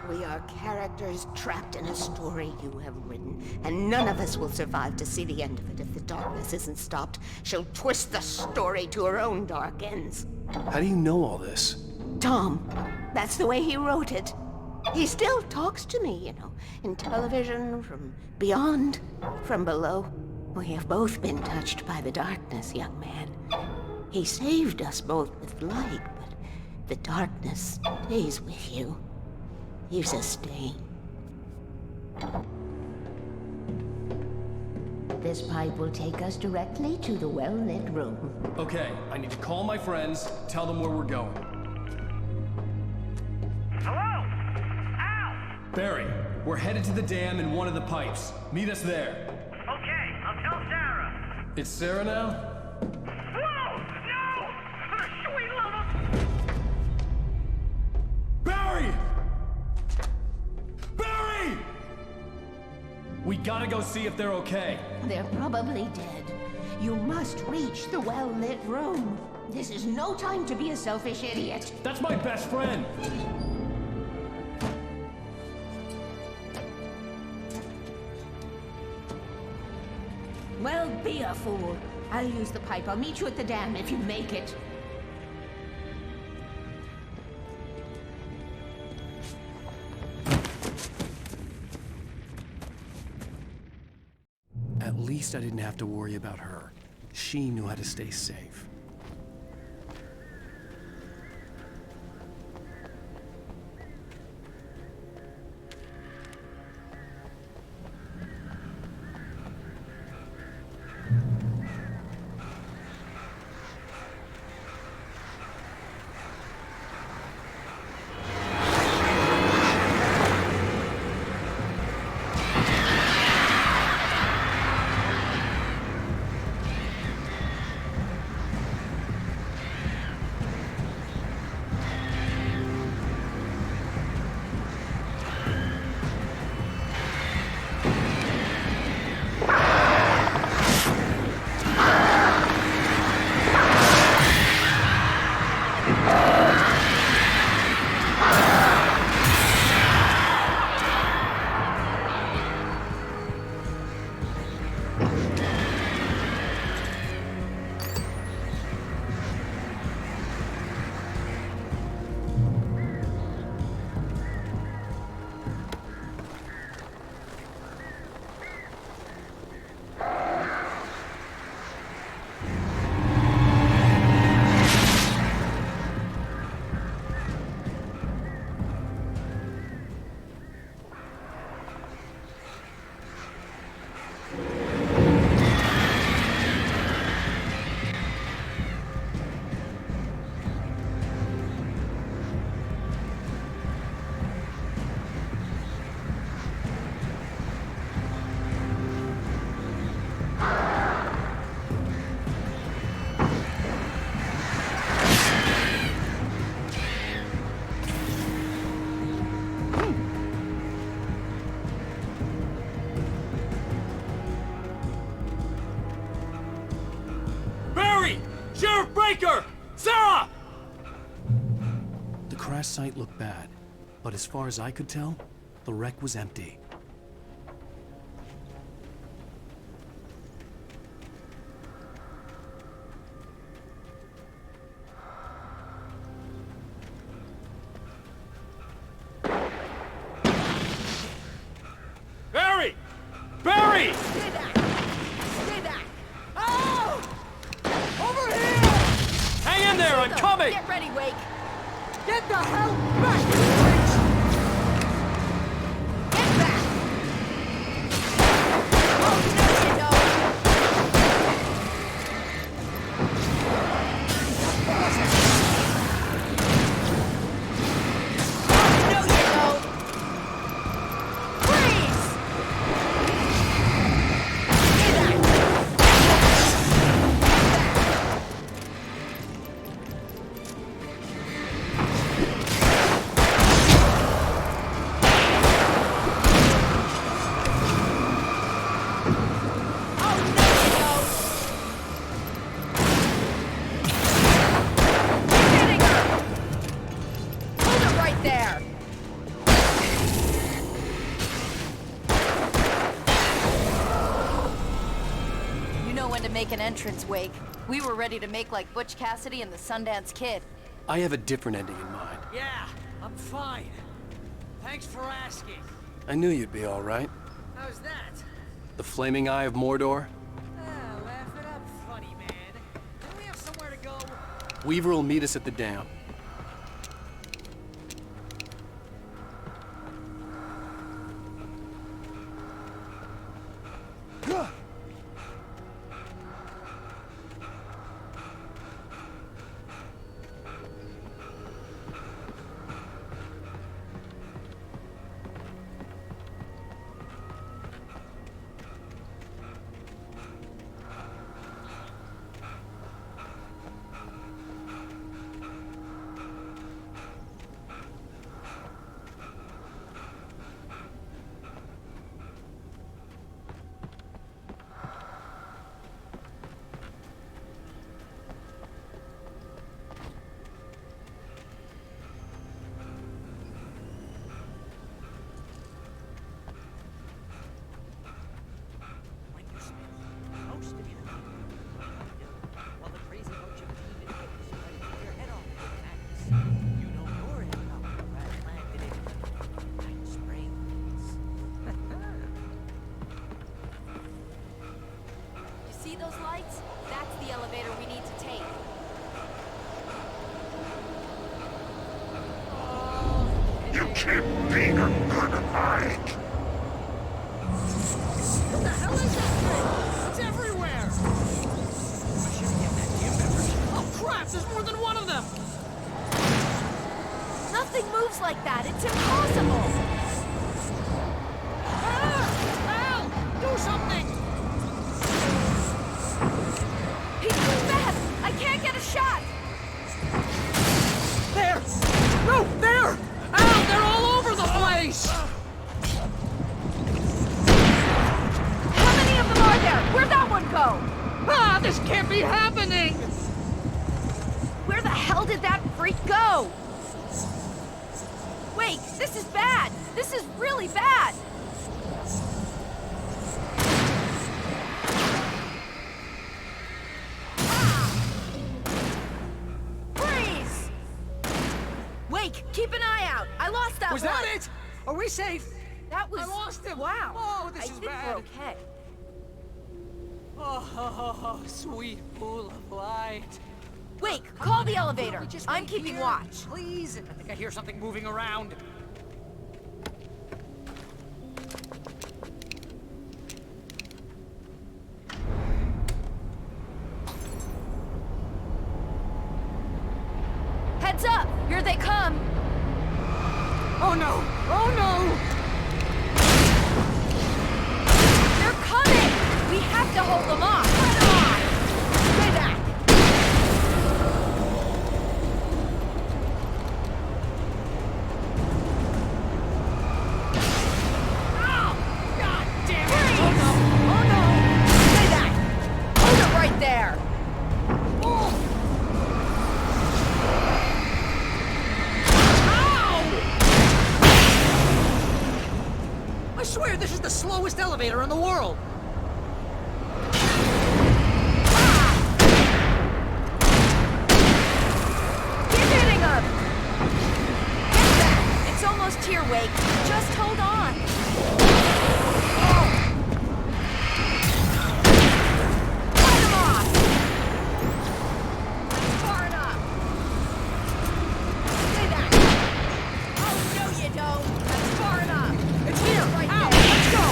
E: We are characters trapped in a story you have written, and none of us will survive to see the end of it if the darkness isn't stopped. She'll twist the story to her own dark ends.
A: How do you know all this?
E: Tom, that's the way he wrote it. He still talks to me, you know, in television, from beyond, from below. We have both been touched by the darkness, young man. He saved us both with light, but the darkness stays with you. You sustain. This pipe will take us directly to the well-lit room.
U: Okay, I need to call my friends, tell them where we're going.
N: Hello? Al!
U: Barry, we're headed to the dam in one of the pipes. Meet us there.
N: Okay, I'll tell Sarah.
U: It's Sarah now?
N: Whoa! No! For the sweet love of...
U: Barry! Barry! We gotta go see if they're okay.
E: They're probably dead. You must reach the well-lit room. This is no time to be a selfish idiot.
U: That's my best friend.
E: Well, be a fool. I'll use the pipe. I'll meet you at the dam if you make it.
A: At least I didn't have to worry about her. She knew how to stay safe.
U: Sheriff Baker! Sarah!
A: The crash site looked bad, but as far as I could tell, the wreck was empty.
U: Barry! Barry!
B: Stay back! Stay back! Oh! Over here!
U: Hang in there, I'm coming!
B: Get ready, Wake! Get the hell back! Get back! Oh, no, you don't! Oh, no, you don't! Freeze! Get back!
F: make an entrance, Wake. We were ready to make like Butch Cassidy and the Sundance Kid.
A: I have a different ending in mind.
H: Yeah, I'm fine. Thanks for asking.
A: I knew you'd be all right.
H: How's that?
A: The flaming eye of Mordor?
H: Laugh it up, funny man. Don't we have somewhere to go?
A: Weaver will meet us at the dam.
F: See those lights? That's the elevator we need to take.
N: You keep being a good Mike.
P: What the hell is that thing? It's everywhere! I should get that damn membership. Oh crap, there's more than one of them!
F: Nothing moves like that. It's impossible.
P: Al! Do something!
F: He's too fast. I can't get a shot.
P: There! No, there! Al, they're all over the place!
F: How many of them are there? Where'd that one go?
P: Ah, this can't be happening!
F: Where the hell did that freak go? Wait, this is bad. This is really bad. Freeze! Wake, keep an eye out. I lost that
P: Was
F: one.
P: that it? Are we safe?
F: That was...
P: I lost him!
F: Wow.
P: Oh, this
F: I
P: is
F: think
P: bad.
F: we're okay.
P: Oh, sweet pool of light.
F: Wake, call the elevator. I'm
P: wait
F: keeping
P: here,
F: watch.
P: Please. I think I hear something moving around.
F: Heads up! Here they come!
P: Oh no! Oh no!
F: They're coming! We have to hold them off! Head on! Stay back!
P: Oh! God damn it!
F: Freeze!
P: Oh no! Oh no!
F: Stay back! Hold it right there!
P: Oh! I swear this is the slowest elevator in the world!
F: Keep hitting them! Get back! It's almost here, Wake. Just hold on! Fight 'em off! That's far enough! Stay back! Oh, no you don't! That's far enough!
P: It's here!
F: Right
P: Ow!
F: there.
P: Let's go!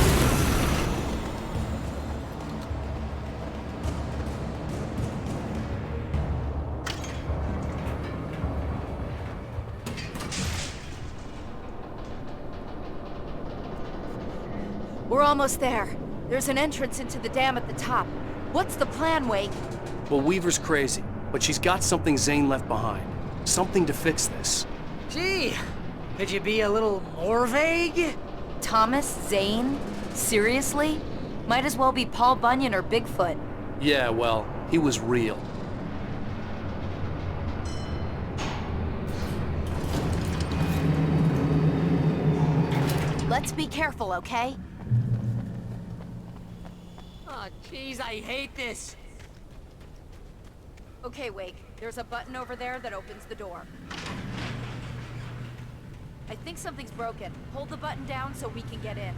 F: We're almost there. There's an entrance into the dam at the top. What's the plan, Wake?
A: Well, Weaver's crazy, but she's got something Zane left behind. Something to fix this.
H: Gee, could you be a little more vague?
F: Thomas Zane? Seriously? Might as well be Paul Bunyan or Bigfoot.
A: Yeah, well, he was real.
F: Let's be careful, okay?
H: Oh, jeez, I hate this.
F: Okay, Wake. There's a button over there that opens the door. I think something's broken. Hold the button down so we can get in.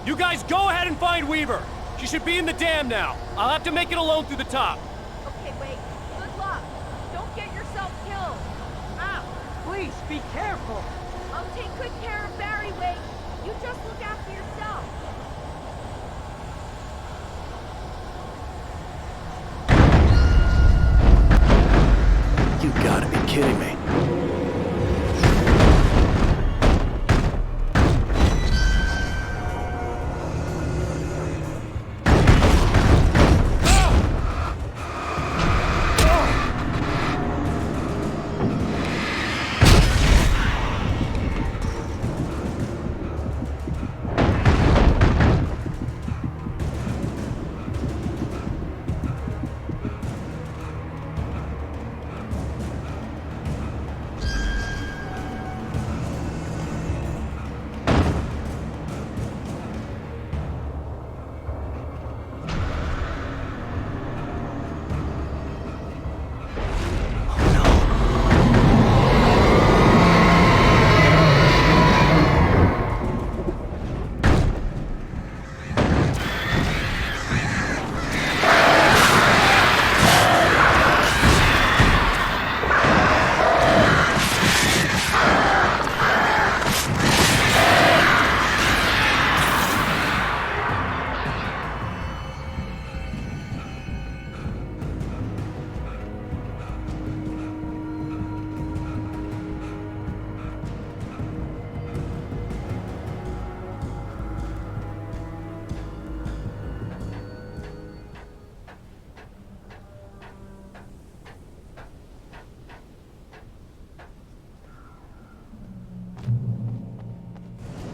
U: You guys go ahead and find Weaver. She should be in the dam now. I'll have to make it alone through the top.
F: Okay, wait. Good luck. Don't get yourself killed.
P: Ow! Please, be careful.
F: I'll take good care of Barry, Wake. You just look after yourself.
A: You gotta be kidding me.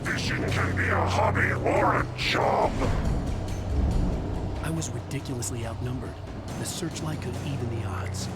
N: Fishing can be a hobby or a job.
A: I was ridiculously outnumbered. The searchlight could even the odds.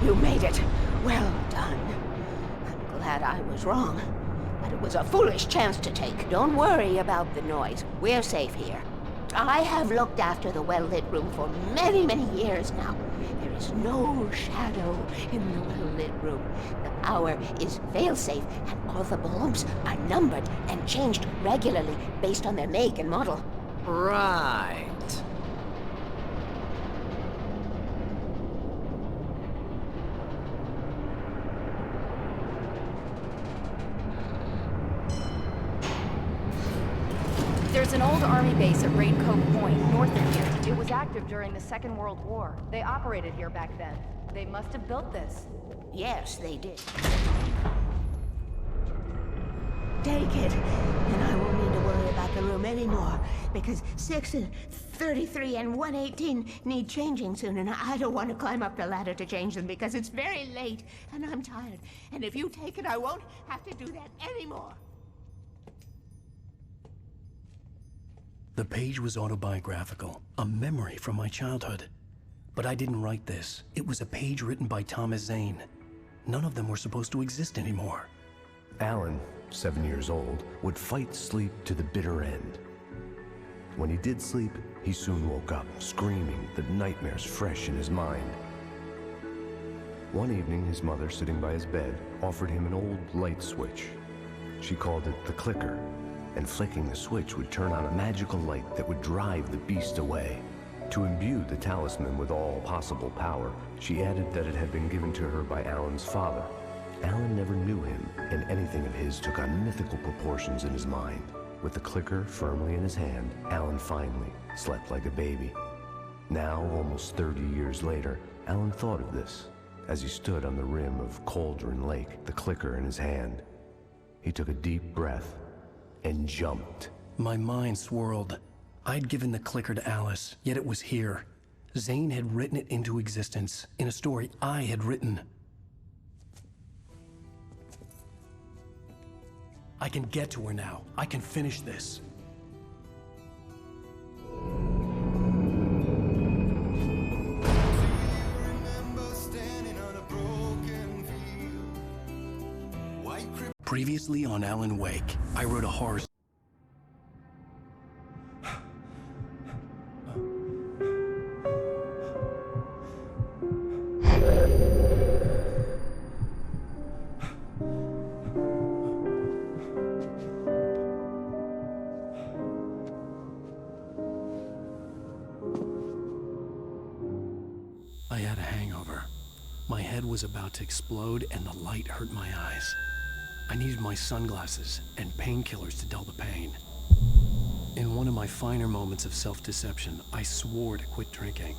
E: You made it. Well done. I'm glad I was wrong. But it was a foolish chance to take. Don't worry about the noise. We're safe here. I have looked after the well-lit room for many, many years now. There is no shadow in the well-lit room. The power is fail-safe, and all the bulbs are numbered and changed regularly based on their make and model.
H: Right.
F: There's an old army base at Raincoat Point, north of here. It was active during the Second World War. They operated here back then. They must have built this.
E: Yes, they did. Take it, and I won't need to worry about the room anymore, because 6 and 33 and 118 need changing soon, and I don't want to climb up the ladder to change them because it's very late, and I'm tired. And if you take it, I won't have to do that anymore.
A: The page was autobiographical, a memory from my childhood. But I didn't write this. It was a page written by Thomas Zane. None of them were supposed to exist anymore.
I: Alan, 7 years old, would fight sleep to the bitter end. When he did sleep, he soon woke up, screaming, the nightmares fresh in his mind. One evening, his mother, sitting by his bed, offered him an old light switch. She called it the clicker, and flicking the switch would turn on a magical light that would drive the beast away. To imbue the talisman with all possible power, she added that it had been given to her by Alan's father. Alan never knew him, and anything of his took on mythical proportions in his mind. With the clicker firmly in his hand, Alan finally slept like a baby. Now, almost 30 years later, Alan thought of this as he stood on the rim of Cauldron Lake, the clicker in his hand. He took a deep breath and jumped.
A: My mind swirled. I'd given the clicker to Alice, yet it was here. Zane had written it into existence, in a story I had written. I can get to her now. I can finish this. Previously on Alan Wake, I wrote a horror. I had a hangover. My head was about to explode and the light hurt my eyes. I needed my sunglasses and painkillers to dull the pain. In one of my finer moments of self-deception, I swore to quit drinking.